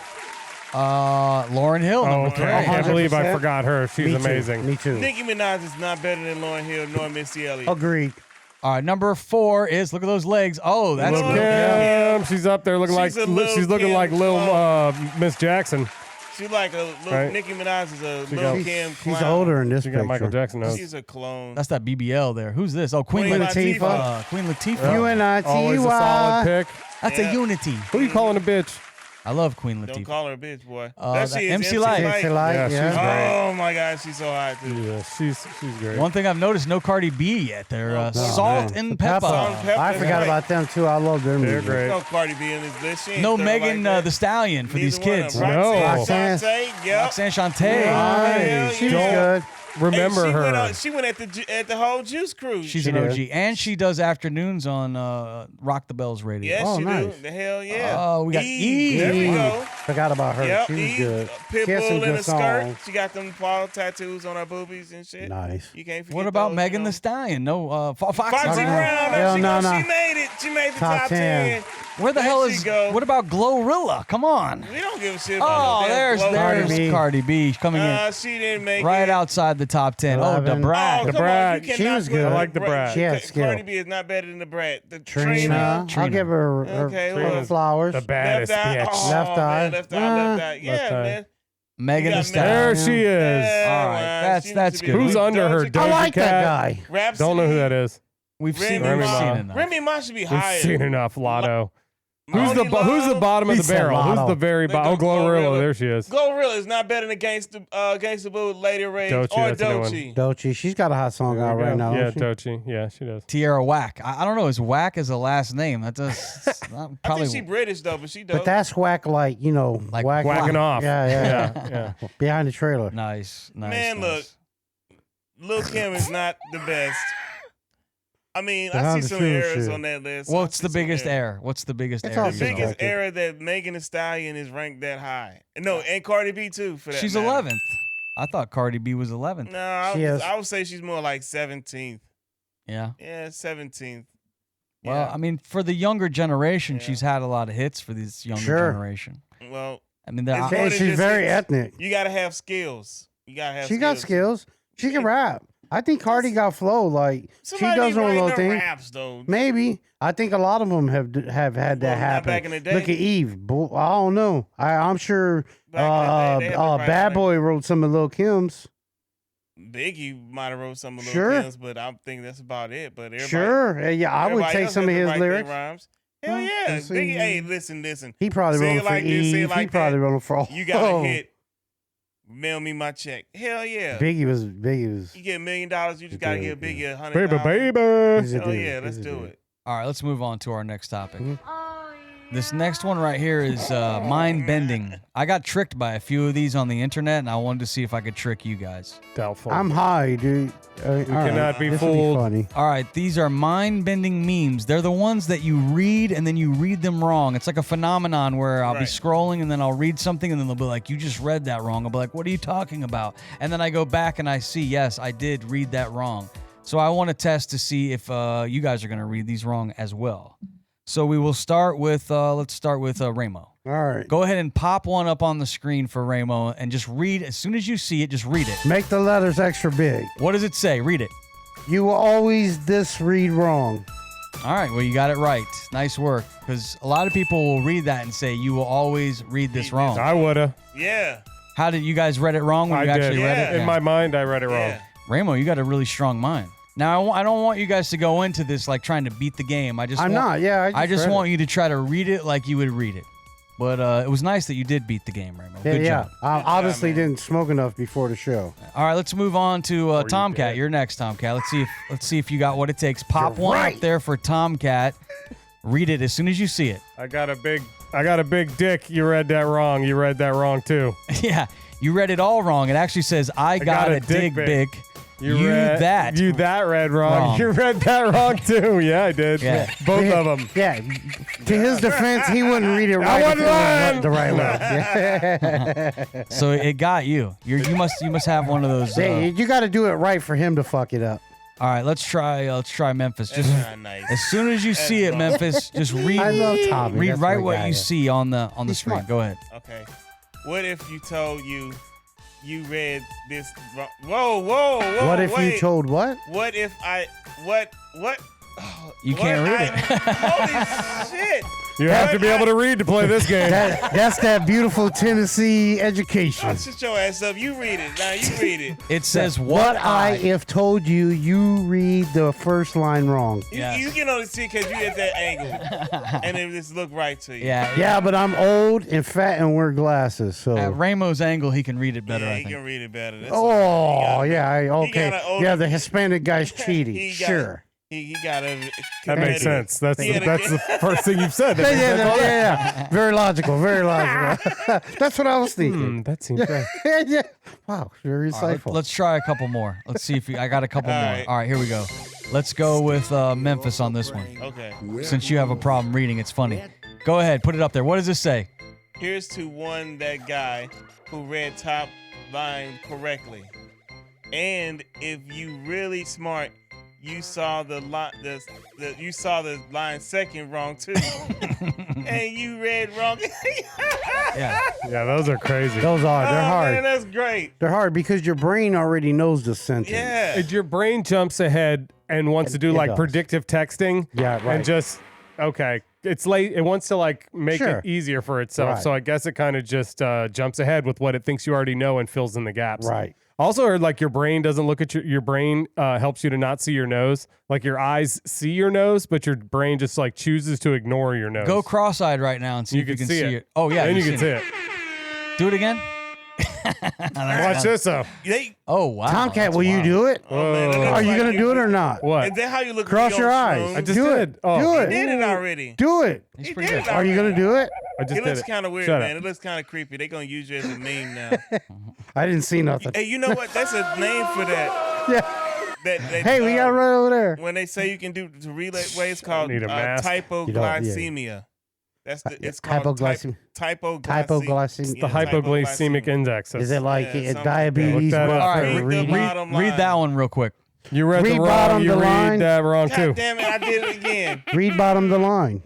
[SPEAKER 1] Lauryn Hill,
[SPEAKER 4] Oh,
[SPEAKER 1] number
[SPEAKER 4] okay.
[SPEAKER 1] 3.
[SPEAKER 4] I can't believe I
[SPEAKER 3] 100%.
[SPEAKER 4] forgot her. She's
[SPEAKER 3] Me
[SPEAKER 4] amazing.
[SPEAKER 3] Too. Me too.
[SPEAKER 2] Nicki Minaj is not better than Lauryn Hill nor Missy Elliott.
[SPEAKER 3] Agreed.
[SPEAKER 1] All right, number 4 is look at those legs. Oh, that's
[SPEAKER 2] Lil'
[SPEAKER 1] Lil'
[SPEAKER 2] Kim.
[SPEAKER 4] Kim, she's up there looking
[SPEAKER 2] She's a
[SPEAKER 4] like
[SPEAKER 2] Lil'
[SPEAKER 4] she's looking
[SPEAKER 2] Kim
[SPEAKER 4] like Lil Miss Jackson.
[SPEAKER 2] She's like a little,
[SPEAKER 4] Right.
[SPEAKER 2] Nicki Minaj is a
[SPEAKER 4] She
[SPEAKER 2] Lil'
[SPEAKER 4] got-
[SPEAKER 2] Kim
[SPEAKER 3] She's
[SPEAKER 2] clown.
[SPEAKER 3] older in this
[SPEAKER 4] She got Michael
[SPEAKER 3] picture.
[SPEAKER 4] Jackson nose.
[SPEAKER 2] She's a clone.
[SPEAKER 1] That's that BBL there. Who's this? Oh, Queen
[SPEAKER 2] Queen
[SPEAKER 1] Latifah.
[SPEAKER 3] Latifah.
[SPEAKER 1] Queen Latifah.
[SPEAKER 3] UNITY.
[SPEAKER 4] Always a solid pick.
[SPEAKER 1] That's
[SPEAKER 2] Yeah.
[SPEAKER 1] a unity.
[SPEAKER 4] Who you calling a bitch?
[SPEAKER 1] I love Queen
[SPEAKER 2] Don't
[SPEAKER 1] Latifah.
[SPEAKER 2] call her a bitch, boy.
[SPEAKER 1] That
[SPEAKER 2] she is
[SPEAKER 1] MC Light.
[SPEAKER 3] MC Light,
[SPEAKER 4] Yeah, she's
[SPEAKER 3] yeah.
[SPEAKER 2] Oh my God, she's so hot too.
[SPEAKER 4] Yeah, she's great.
[SPEAKER 1] One thing I've noticed, no Cardi B yet. They're salt
[SPEAKER 3] man.
[SPEAKER 1] and
[SPEAKER 3] Pepper.
[SPEAKER 1] pepper.
[SPEAKER 2] Salt and pepper.
[SPEAKER 3] I forgot
[SPEAKER 2] Right.
[SPEAKER 3] about them too. I love their
[SPEAKER 4] They're
[SPEAKER 3] music.
[SPEAKER 4] great.
[SPEAKER 2] No Cardi B in this list. She ain't
[SPEAKER 1] No
[SPEAKER 2] thorough
[SPEAKER 1] Megan
[SPEAKER 2] like that.
[SPEAKER 1] the Stallion for these
[SPEAKER 2] Neither one of
[SPEAKER 1] kids.
[SPEAKER 2] them.
[SPEAKER 4] No.
[SPEAKER 2] Roxanne, yep.
[SPEAKER 1] Roxanne Shante.
[SPEAKER 2] Hell
[SPEAKER 3] She was
[SPEAKER 2] yeah.
[SPEAKER 3] good.
[SPEAKER 4] Remember
[SPEAKER 2] Hey,
[SPEAKER 4] her.
[SPEAKER 2] She went at the whole Juice Cruise.
[SPEAKER 1] She's
[SPEAKER 3] She
[SPEAKER 1] an OG.
[SPEAKER 3] did.
[SPEAKER 1] And she does afternoons on Rock the Bells radio.
[SPEAKER 2] Yes,
[SPEAKER 3] Oh,
[SPEAKER 2] she
[SPEAKER 3] nice.
[SPEAKER 2] do. The hell yeah.
[SPEAKER 1] Oh, we got Eve.
[SPEAKER 2] There we
[SPEAKER 3] Eve.
[SPEAKER 2] go.
[SPEAKER 3] Forgot about her.
[SPEAKER 2] Yep,
[SPEAKER 3] She was
[SPEAKER 2] Eve,
[SPEAKER 3] good. She had some
[SPEAKER 2] Pitbull in
[SPEAKER 3] good
[SPEAKER 2] a skirt.
[SPEAKER 3] songs.
[SPEAKER 2] She got them paw tattoos on her boobies and shit.
[SPEAKER 3] Nice.
[SPEAKER 2] You can't forget
[SPEAKER 1] What about
[SPEAKER 2] those,
[SPEAKER 1] Megan
[SPEAKER 2] you know?
[SPEAKER 1] the Stallion? No, Foxy
[SPEAKER 2] Foxy
[SPEAKER 1] Brown.
[SPEAKER 2] Brown.
[SPEAKER 3] Hell
[SPEAKER 2] She,
[SPEAKER 3] no,
[SPEAKER 2] go,
[SPEAKER 3] no.
[SPEAKER 2] she made it. She made the
[SPEAKER 3] Top
[SPEAKER 2] top
[SPEAKER 3] 10.
[SPEAKER 2] 10.
[SPEAKER 1] Where the
[SPEAKER 2] There
[SPEAKER 1] hell
[SPEAKER 2] she
[SPEAKER 1] is?
[SPEAKER 2] go.
[SPEAKER 1] What about Glorilla? Come on.
[SPEAKER 2] We don't give a shit about
[SPEAKER 1] Oh,
[SPEAKER 2] no damn
[SPEAKER 1] there's
[SPEAKER 2] Glow.
[SPEAKER 3] Cardi B.
[SPEAKER 1] Cardi B coming in
[SPEAKER 2] She didn't make
[SPEAKER 1] right
[SPEAKER 2] it.
[SPEAKER 1] outside the top 10. Oh,
[SPEAKER 3] 11.
[SPEAKER 1] the
[SPEAKER 2] Oh,
[SPEAKER 1] Brat.
[SPEAKER 4] The
[SPEAKER 2] come
[SPEAKER 4] Brat.
[SPEAKER 2] on. You
[SPEAKER 3] She
[SPEAKER 2] cannot
[SPEAKER 3] was
[SPEAKER 2] put
[SPEAKER 3] good.
[SPEAKER 4] I like the Brat.
[SPEAKER 3] She had skill.
[SPEAKER 2] Cardi B is not better than the Brat. The
[SPEAKER 3] Trina.
[SPEAKER 1] Trina.
[SPEAKER 3] I'll give her
[SPEAKER 2] Okay,
[SPEAKER 3] her
[SPEAKER 2] look.
[SPEAKER 3] flowers.
[SPEAKER 4] The baddest
[SPEAKER 2] Left eye.
[SPEAKER 4] bitch.
[SPEAKER 2] Oh,
[SPEAKER 3] Left
[SPEAKER 2] man,
[SPEAKER 3] eye.
[SPEAKER 2] Left eye. Left eye. Yeah,
[SPEAKER 4] Left eye.
[SPEAKER 2] man.
[SPEAKER 1] Megan
[SPEAKER 2] You
[SPEAKER 1] the
[SPEAKER 2] got
[SPEAKER 1] Stallion.
[SPEAKER 4] There she is.
[SPEAKER 2] Yeah,
[SPEAKER 1] All right,
[SPEAKER 2] man.
[SPEAKER 1] that's-
[SPEAKER 2] She
[SPEAKER 1] that's
[SPEAKER 2] needs to be
[SPEAKER 1] good.
[SPEAKER 2] a
[SPEAKER 4] Who's
[SPEAKER 2] good
[SPEAKER 4] under her?
[SPEAKER 2] Doja
[SPEAKER 3] I
[SPEAKER 4] Doja
[SPEAKER 3] like that
[SPEAKER 4] Cat?
[SPEAKER 3] guy.
[SPEAKER 2] Rhapsody.
[SPEAKER 4] Don't know who that is.
[SPEAKER 1] We've seen
[SPEAKER 2] Remy Ma.
[SPEAKER 1] enough.
[SPEAKER 2] Remy Ma should be
[SPEAKER 4] We've
[SPEAKER 2] higher.
[SPEAKER 4] seen enough, Lotto. Who's
[SPEAKER 2] Molly
[SPEAKER 4] who's the
[SPEAKER 2] Love?
[SPEAKER 4] bottom of
[SPEAKER 3] He
[SPEAKER 4] the
[SPEAKER 3] said
[SPEAKER 4] barrel? Who's
[SPEAKER 3] Lotto.
[SPEAKER 4] the very bottom? Oh, Glorilla. There she is.
[SPEAKER 2] Glorilla is not better than Gangsta Boo, Lady Rage,
[SPEAKER 4] Doechii,
[SPEAKER 2] or
[SPEAKER 4] that's a new one.
[SPEAKER 2] Doechii.
[SPEAKER 3] Doechii. She's got a hot song out right now.
[SPEAKER 4] Yeah,
[SPEAKER 3] don't she?
[SPEAKER 4] Doechii. Yeah, she does.
[SPEAKER 1] Tierra Whack. I don't know. Is Whack as a last name? That does
[SPEAKER 2] I
[SPEAKER 1] probably.
[SPEAKER 2] think she British though, but she does.
[SPEAKER 3] But that's whack, like, you know,
[SPEAKER 1] Like
[SPEAKER 4] Whacking off.
[SPEAKER 3] Yeah, yeah.
[SPEAKER 4] Yeah.
[SPEAKER 3] Behind the trailer.
[SPEAKER 1] nice.
[SPEAKER 2] Man,
[SPEAKER 1] nice.
[SPEAKER 2] Lil' Kim is not the best. I mean, I
[SPEAKER 3] Behind
[SPEAKER 2] see
[SPEAKER 3] the
[SPEAKER 2] some
[SPEAKER 3] trailer
[SPEAKER 2] errors
[SPEAKER 3] shit.
[SPEAKER 2] on that list.
[SPEAKER 1] What's
[SPEAKER 2] I
[SPEAKER 1] the
[SPEAKER 2] see some
[SPEAKER 1] biggest
[SPEAKER 2] errors.
[SPEAKER 1] error? What's the biggest
[SPEAKER 3] It's
[SPEAKER 1] error?
[SPEAKER 3] all
[SPEAKER 2] The
[SPEAKER 1] you saw?
[SPEAKER 2] biggest
[SPEAKER 3] subjective.
[SPEAKER 2] error that Megan Thee Stallion is ranked that high. No, and Cardi B too. For that
[SPEAKER 1] She's
[SPEAKER 2] matter.
[SPEAKER 1] 11th. I thought Cardi B was 11th.
[SPEAKER 2] No, I would say she's more like 17th.
[SPEAKER 1] Yeah.
[SPEAKER 2] Yeah, 17th.
[SPEAKER 1] Well,
[SPEAKER 2] Yeah.
[SPEAKER 1] I mean, for the younger generation,
[SPEAKER 2] Yeah.
[SPEAKER 1] she's had a lot of hits for this younger
[SPEAKER 3] Sure.
[SPEAKER 1] generation.
[SPEAKER 2] Well,
[SPEAKER 1] I mean,
[SPEAKER 2] It's
[SPEAKER 1] they're,
[SPEAKER 2] more
[SPEAKER 3] And
[SPEAKER 2] than
[SPEAKER 3] she's
[SPEAKER 2] just
[SPEAKER 3] very
[SPEAKER 2] hits.
[SPEAKER 3] ethnic.
[SPEAKER 2] you gotta have skills. You gotta have.
[SPEAKER 3] She got skills. She can rap. I think Cardi got flow. Like,
[SPEAKER 2] Somebody
[SPEAKER 3] she does her own little
[SPEAKER 2] writing
[SPEAKER 3] thing.
[SPEAKER 2] her raps though.
[SPEAKER 3] Maybe. I think a lot of them have had
[SPEAKER 2] Well,
[SPEAKER 3] that
[SPEAKER 2] not
[SPEAKER 3] happen.
[SPEAKER 2] back in the day.
[SPEAKER 3] Look at Eve. I don't know. I'm sure
[SPEAKER 2] Back in the day, they had to write
[SPEAKER 3] Bad
[SPEAKER 2] her
[SPEAKER 3] Boy wrote some of Lil Kim's.
[SPEAKER 2] Biggie might have wrote some of Lil
[SPEAKER 3] Sure.
[SPEAKER 2] Kim's, but I think that's about it. But everybody,
[SPEAKER 3] Sure. Yeah, I would
[SPEAKER 2] everybody
[SPEAKER 3] take
[SPEAKER 2] else
[SPEAKER 3] some of
[SPEAKER 2] had to
[SPEAKER 3] his
[SPEAKER 2] write their
[SPEAKER 3] lyrics.
[SPEAKER 2] Rhymes. Hell
[SPEAKER 3] Well,
[SPEAKER 2] yeah,
[SPEAKER 3] let's see.
[SPEAKER 2] Biggie. Hey, listen.
[SPEAKER 3] He probably
[SPEAKER 2] Say
[SPEAKER 3] wrote
[SPEAKER 2] it
[SPEAKER 3] them for
[SPEAKER 2] like this, say it
[SPEAKER 3] Eve. He
[SPEAKER 2] like
[SPEAKER 3] probably
[SPEAKER 2] that.
[SPEAKER 3] wrote them for all.
[SPEAKER 2] You got a hit. Mail me my check. Hell yeah.
[SPEAKER 3] Biggie was.
[SPEAKER 2] You get $1 million, you just gotta give Biggie $100.
[SPEAKER 4] Baby, baby.
[SPEAKER 3] He's a
[SPEAKER 2] Hell
[SPEAKER 3] dude.
[SPEAKER 2] yeah, let's
[SPEAKER 3] He's a
[SPEAKER 2] do
[SPEAKER 3] dude.
[SPEAKER 2] it.
[SPEAKER 1] all right, let's move on to our next topic.
[SPEAKER 3] Mhm.
[SPEAKER 1] This next one right here is mind bending. I got tricked by a few of these on the internet, and I wanted to see if I could trick you guys.
[SPEAKER 4] Doubtful.
[SPEAKER 3] I'm high, dude. You
[SPEAKER 4] cannot be
[SPEAKER 3] this
[SPEAKER 4] fooled.
[SPEAKER 3] Will be funny.
[SPEAKER 1] All right, these are mind bending memes. They're the ones that you read and then you read them wrong. It's like a phenomenon where I'll be
[SPEAKER 2] Right.
[SPEAKER 1] scrolling and then I'll read something and then they'll be like, you just read that wrong. I'll be like, what are you talking about? And then I go back and I see, yes, I did read that wrong. So I want to test to see if you guys are going to read these wrong as well. So we will start with, let's start with Ramo.
[SPEAKER 3] All right.
[SPEAKER 1] Go ahead and pop one up on the screen for Ramo and just read. As soon as you see it, just read it.
[SPEAKER 3] Make the letters extra big.
[SPEAKER 1] What does it say? Read it.
[SPEAKER 3] You will always this read wrong.
[SPEAKER 1] All right. Well, you got it right. Nice work. Because a lot of people will read that and say, you will always read this wrong.
[SPEAKER 4] I woulda.
[SPEAKER 2] Yeah.
[SPEAKER 1] How did you guys read it wrong when
[SPEAKER 4] I
[SPEAKER 1] you
[SPEAKER 4] did.
[SPEAKER 1] actually read it?
[SPEAKER 4] In my mind, I read it wrong.
[SPEAKER 2] Yeah.
[SPEAKER 1] Ramo, you got a really strong mind. Now, I don't want you guys to go into this like trying to beat the game. I just want you to try to read it like you would read it. But it was nice that you did beat the game, Ramo. Good job.
[SPEAKER 3] I obviously didn't smoke enough before the show.
[SPEAKER 1] All right, let's move on to Tomkat. You're next, Tomkat. Let's see if you got what it takes. Pop one up there for Tomkat. Read it as soon as you see it.
[SPEAKER 4] I got a big dick. You read that wrong. You read that wrong too.
[SPEAKER 1] Yeah, you read it all wrong. It actually says, I got a dick big. You read that read wrong. You read that wrong too. Yeah, I did. Yeah.
[SPEAKER 4] Both of them.
[SPEAKER 3] Yeah. To his defense, he wouldn't read it right. The right way.
[SPEAKER 1] So it got you. You must have one of those.
[SPEAKER 3] You got to do it right for him to fuck it up.
[SPEAKER 1] All right, let's try Memphis. Just
[SPEAKER 2] nice.
[SPEAKER 1] as soon as you see it, Memphis, just read.
[SPEAKER 3] I love Tommy.
[SPEAKER 1] Read
[SPEAKER 3] That's
[SPEAKER 1] right
[SPEAKER 3] my
[SPEAKER 1] what
[SPEAKER 3] guy.
[SPEAKER 1] you see on the screen.
[SPEAKER 3] smart.
[SPEAKER 1] Go ahead.
[SPEAKER 2] Okay. What if you told you read this wrong? Whoa.
[SPEAKER 3] What if
[SPEAKER 2] wait.
[SPEAKER 3] you told what?
[SPEAKER 2] What if I what? Oh,
[SPEAKER 1] You can't read it.
[SPEAKER 2] Holy shit.
[SPEAKER 4] You have to be able to read to play this game.
[SPEAKER 3] That's that beautiful Tennessee education.
[SPEAKER 2] Oh, shut your ass up. You read it. Now you read it.
[SPEAKER 1] It says
[SPEAKER 3] What I if told you, you read the first line wrong.
[SPEAKER 1] Yes.
[SPEAKER 2] You can only see because you at that angle. And it just look right to you.
[SPEAKER 1] Yeah.
[SPEAKER 3] Yeah, but I'm old and fat and wear glasses, so.
[SPEAKER 1] At Ramo's angle, he can read it better.
[SPEAKER 2] Yeah,
[SPEAKER 1] I
[SPEAKER 2] he
[SPEAKER 1] think.
[SPEAKER 2] can read it better. That's
[SPEAKER 3] Okay.
[SPEAKER 2] got an older-
[SPEAKER 3] Yeah, the Hispanic guy's cheating.
[SPEAKER 2] He got-
[SPEAKER 3] Sure.
[SPEAKER 2] He got a.
[SPEAKER 4] That makes sense. That's the first thing you've said.
[SPEAKER 3] Yeah. Very logical. Very logical. That's what I was thinking.
[SPEAKER 4] That seems right.
[SPEAKER 3] Yeah. Wow, very
[SPEAKER 1] All right,
[SPEAKER 3] insightful.
[SPEAKER 1] let's try a couple more. Let's see if I got a couple
[SPEAKER 2] All
[SPEAKER 1] more.
[SPEAKER 2] right.
[SPEAKER 1] All right, here we go. Let's go with Memphis on this one.
[SPEAKER 2] Okay.
[SPEAKER 1] Since you have a problem reading, it's funny. Go ahead, put it up there. What does this say?
[SPEAKER 2] Here's to that guy who read top line correctly. And if you really smart, you saw the line second wrong too. And you read wrong.
[SPEAKER 1] Yeah.
[SPEAKER 4] Yeah, those are crazy.
[SPEAKER 3] Those are. They're hard.
[SPEAKER 2] Man, that's great.
[SPEAKER 3] They're hard because your brain already knows the sentence.
[SPEAKER 2] Yeah.
[SPEAKER 4] Your brain jumps ahead and wants to do
[SPEAKER 3] It
[SPEAKER 4] like
[SPEAKER 3] does.
[SPEAKER 4] predictive texting.
[SPEAKER 3] Yeah, right.
[SPEAKER 4] And just, okay. It's late. It wants to like make
[SPEAKER 3] Sure.
[SPEAKER 4] it easier for itself.
[SPEAKER 3] Right.
[SPEAKER 4] So I guess it kind of just jumps ahead with what it thinks you already know and fills in the gaps.
[SPEAKER 3] Right.
[SPEAKER 4] Also heard like your brain doesn't look at your brain helps you to not see your nose. Like your eyes see your nose, but your brain just like chooses to ignore your nose.
[SPEAKER 1] Go cross-eyed right now and see if you can see it. Oh, yeah.
[SPEAKER 4] Then you
[SPEAKER 1] you've
[SPEAKER 4] can
[SPEAKER 1] seen
[SPEAKER 4] see it.
[SPEAKER 1] Do it again.
[SPEAKER 4] Watch this though.
[SPEAKER 1] Oh, wow.
[SPEAKER 3] Tomkat,
[SPEAKER 1] That's
[SPEAKER 3] will you
[SPEAKER 1] wild.
[SPEAKER 3] do it?
[SPEAKER 2] Oh, man, it looks
[SPEAKER 3] Are you
[SPEAKER 2] like
[SPEAKER 3] going to do it or not?
[SPEAKER 4] What?
[SPEAKER 2] Is that how you look?
[SPEAKER 3] Cross
[SPEAKER 2] when
[SPEAKER 3] your
[SPEAKER 2] you on
[SPEAKER 3] eyes.
[SPEAKER 2] shrooms?
[SPEAKER 4] I just
[SPEAKER 3] Do
[SPEAKER 4] did.
[SPEAKER 3] it.
[SPEAKER 4] Oh.
[SPEAKER 3] Do
[SPEAKER 2] He
[SPEAKER 3] it.
[SPEAKER 2] did it already.
[SPEAKER 3] Do it.
[SPEAKER 1] He's
[SPEAKER 2] He
[SPEAKER 1] pretty
[SPEAKER 2] did
[SPEAKER 1] good.
[SPEAKER 2] it
[SPEAKER 3] Are you going to do it?
[SPEAKER 4] I just
[SPEAKER 2] It
[SPEAKER 4] did
[SPEAKER 2] looks
[SPEAKER 4] it.
[SPEAKER 2] kind of weird,
[SPEAKER 4] Shut
[SPEAKER 2] man.
[SPEAKER 4] up.
[SPEAKER 2] It looks kind of creepy. They're gonna use you as a meme now.
[SPEAKER 3] I didn't see nothing.
[SPEAKER 2] Hey, you know what? That's a name for that.
[SPEAKER 3] Yeah.
[SPEAKER 2] That
[SPEAKER 3] Hey, we got it right over there.
[SPEAKER 2] when they say you can do to relay ways called
[SPEAKER 4] need a mask.
[SPEAKER 2] hypoglycemia. That's it's called
[SPEAKER 3] Hypoglycemia.
[SPEAKER 2] hypoglycemia.
[SPEAKER 4] The hypoglycemic index.
[SPEAKER 3] Is it like
[SPEAKER 2] Yeah, something-
[SPEAKER 3] diabetes?
[SPEAKER 4] Look that
[SPEAKER 3] but
[SPEAKER 4] up.
[SPEAKER 1] All
[SPEAKER 3] for
[SPEAKER 1] right,
[SPEAKER 2] Read the
[SPEAKER 3] reading?
[SPEAKER 2] bottom
[SPEAKER 1] Read
[SPEAKER 2] line.
[SPEAKER 1] that one real quick.
[SPEAKER 4] You read
[SPEAKER 3] Read
[SPEAKER 4] the wrong.
[SPEAKER 3] bottom
[SPEAKER 4] You
[SPEAKER 3] the
[SPEAKER 4] read
[SPEAKER 3] line.
[SPEAKER 4] that wrong
[SPEAKER 2] God
[SPEAKER 4] too.
[SPEAKER 2] damn it! I did it again.
[SPEAKER 3] Read bottom the line.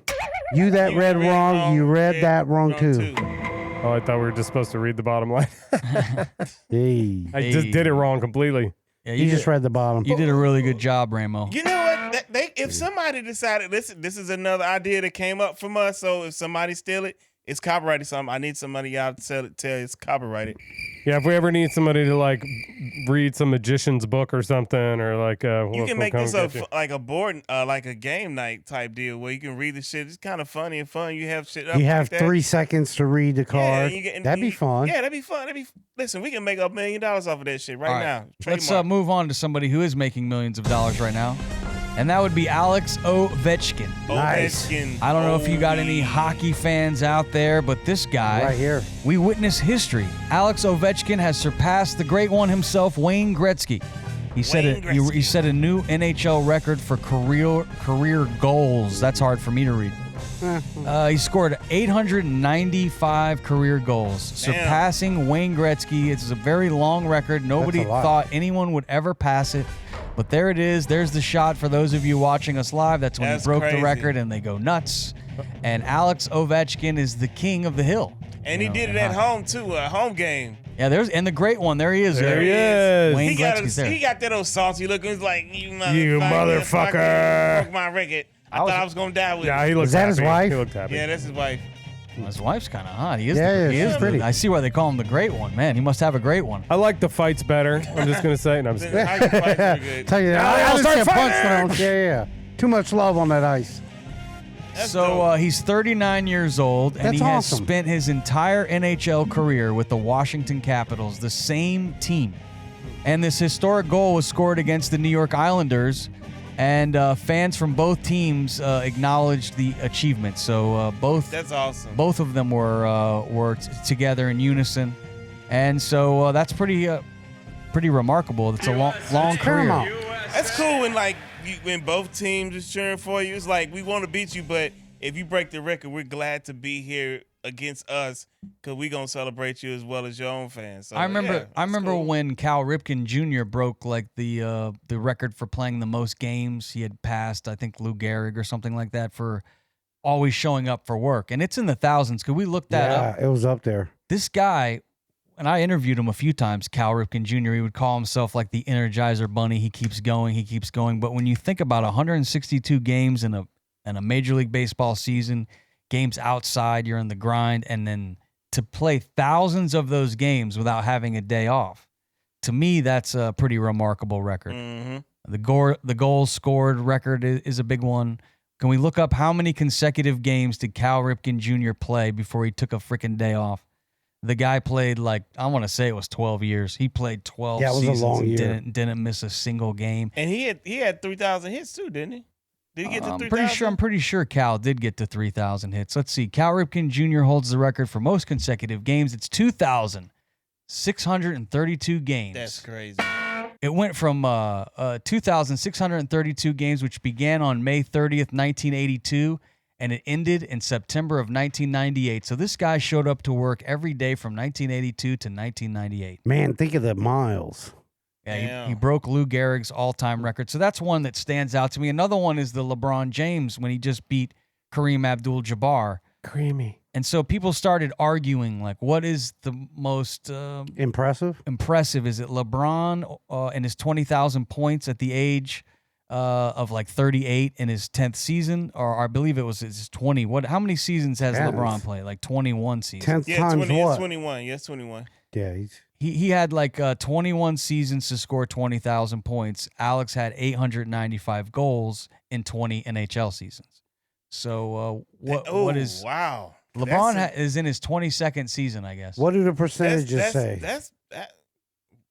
[SPEAKER 3] You that
[SPEAKER 2] You
[SPEAKER 3] read wrong, you read that wrong too.
[SPEAKER 4] Oh, I thought we were just supposed to read the bottom line.
[SPEAKER 3] Hey.
[SPEAKER 4] I just did it wrong completely.
[SPEAKER 1] Yeah,
[SPEAKER 3] You just read the bottom.
[SPEAKER 1] You did a really good job, Ramo.
[SPEAKER 2] You know what? If somebody decided, listen, this is another idea that came up from us. So if somebody steal it, it's copyrighted. Something I need somebody out to tell it's copyrighted.
[SPEAKER 4] Yeah, if we ever need somebody to like read some magician's book or something, or like
[SPEAKER 2] You can make this like a board, like a game night type deal where you can read the shit. It's kind of funny and fun. You have shit up
[SPEAKER 3] You have
[SPEAKER 2] like that.
[SPEAKER 3] 3 seconds to read the
[SPEAKER 2] Yeah,
[SPEAKER 3] card.
[SPEAKER 2] and
[SPEAKER 3] That'd be fun.
[SPEAKER 2] Yeah, that'd be fun. Listen, we can make $1 million off of that shit right,
[SPEAKER 1] All right,
[SPEAKER 2] now.
[SPEAKER 1] let's
[SPEAKER 2] Trademark.
[SPEAKER 1] move on to somebody who is making millions of dollars right now, and that would be Alex Ovechkin.
[SPEAKER 3] Nice.
[SPEAKER 2] Ovechkin.
[SPEAKER 1] I don't know if you got any hockey fans out there, but this guy,
[SPEAKER 3] Right here.
[SPEAKER 1] we witness history. Alex Ovechkin has surpassed the great one himself, Wayne Gretzky. He set a new NHL record for career goals. That's hard for me to read. He scored 895 career goals, surpassing Wayne Gretzky. It's a very long record. Nobody
[SPEAKER 3] That's a lot.
[SPEAKER 1] thought anyone would ever pass it. But there it is. There's the shot for those of you watching us live. That's when he broke
[SPEAKER 2] crazy.
[SPEAKER 1] the record and they go nuts. And Alex Ovechkin is the king of the hill.
[SPEAKER 2] And he did it at home, too, a home game.
[SPEAKER 1] Yeah, and the great one. There he is.
[SPEAKER 4] There he is.
[SPEAKER 1] Wayne
[SPEAKER 2] He
[SPEAKER 1] Gretzky's there.
[SPEAKER 2] got that old salty look. He's like, you
[SPEAKER 4] You motherfucker.
[SPEAKER 2] Broke my record. I thought I was going to die with
[SPEAKER 4] Yeah,
[SPEAKER 2] it.
[SPEAKER 4] he looked
[SPEAKER 3] Is that
[SPEAKER 4] happy.
[SPEAKER 3] his wife?
[SPEAKER 4] He looked happy.
[SPEAKER 2] Yeah, that's his wife.
[SPEAKER 1] His wife's kind of hot. He is.
[SPEAKER 3] Yeah,
[SPEAKER 1] he
[SPEAKER 3] she's
[SPEAKER 1] is
[SPEAKER 3] pretty.
[SPEAKER 1] I see why they call him the great one. Man, he must have a great one.
[SPEAKER 4] I like the fights better. I'm just gonna say. No, I'm just kidding.
[SPEAKER 2] How you fight pretty good.
[SPEAKER 3] Tell you that.
[SPEAKER 4] Now they
[SPEAKER 3] I
[SPEAKER 4] all start
[SPEAKER 3] understand punch
[SPEAKER 4] fighting.
[SPEAKER 3] downs. Yeah. Too much love on that ice.
[SPEAKER 2] That's
[SPEAKER 1] So
[SPEAKER 2] dope.
[SPEAKER 1] he's 39 years old, and
[SPEAKER 3] That's
[SPEAKER 1] he has
[SPEAKER 3] awesome.
[SPEAKER 1] spent his entire NHL career with the Washington Capitals, the same team. And this historic goal was scored against the New York Islanders, and fans from both teams acknowledged the achievement. So
[SPEAKER 2] That's awesome.
[SPEAKER 1] both of them were together in unison, and so that's pretty remarkable. It's a long career.
[SPEAKER 3] Paramount.
[SPEAKER 2] That's cool when both teams is cheering for you. It's like, we want to beat you, but if you break the record, we're glad to be here against us because we're going to celebrate you as well as your own fans. So,
[SPEAKER 1] I remember
[SPEAKER 2] yeah,
[SPEAKER 1] I remember
[SPEAKER 2] cool.
[SPEAKER 1] when Cal Ripken Jr. broke like the record for playing the most games. He had passed, I think, Lou Gehrig or something like that for always showing up for work. And it's in the thousands. Could we look that up?
[SPEAKER 3] Yeah, it was up there.
[SPEAKER 1] This guy, and I interviewed him a few times, Cal Ripken Jr., he would call himself like the Energizer Bunny. He keeps going. But when you think about 162 games in a Major League Baseball season, games outside, you're in the grind, and then to play thousands of those games without having a day off, to me, that's a pretty remarkable record.
[SPEAKER 2] Mhm.
[SPEAKER 1] The goals scored record is a big one. Can we look up how many consecutive games did Cal Ripken Jr. play before he took a freaking day off? The guy played I want to say it was 12 years. He played 12
[SPEAKER 3] Yeah, it was a
[SPEAKER 1] seasons
[SPEAKER 3] long
[SPEAKER 1] and
[SPEAKER 3] year.
[SPEAKER 1] didn't miss a single game.
[SPEAKER 2] And he had 3,000 hits too, didn't he? Did he get to 3,000?
[SPEAKER 1] I'm pretty sure Cal did get to 3,000 hits. Let's see. Cal Ripken Jr. holds the record for most consecutive games. It's 2,632 games.
[SPEAKER 2] That's crazy.
[SPEAKER 1] It went from 2,632 games, which began on May 30th, 1982, and it ended in September of 1998. So this guy showed up to work every day from 1982 to 1998.
[SPEAKER 3] Man, think of the miles.
[SPEAKER 1] Yeah,
[SPEAKER 2] Damn.
[SPEAKER 1] he broke Lou Gehrig's all-time record. So that's one that stands out to me. Another one is the LeBron James when he just beat Kareem Abdul-Jabbar.
[SPEAKER 4] Creamy.
[SPEAKER 1] And so people started arguing, what is the most
[SPEAKER 3] Impressive.
[SPEAKER 1] impressive? Is it LeBron and his 20,000 points at the age of 38 in his 10th season? Or I believe it was his 20. How many seasons has
[SPEAKER 3] Yeah,
[SPEAKER 1] LeBron
[SPEAKER 3] it's-
[SPEAKER 1] played? 21 seasons.
[SPEAKER 3] 10th
[SPEAKER 2] Yeah,
[SPEAKER 3] times
[SPEAKER 2] 20,
[SPEAKER 3] what?
[SPEAKER 2] it's 21. Yes, 21.
[SPEAKER 3] Yeah, he's
[SPEAKER 1] He had 21 seasons to score 20,000 points. Alex had 895 goals in 20 NHL seasons. So what is
[SPEAKER 2] wow.
[SPEAKER 1] LeBron is in his 22nd season, I guess.
[SPEAKER 3] what do the percentages say?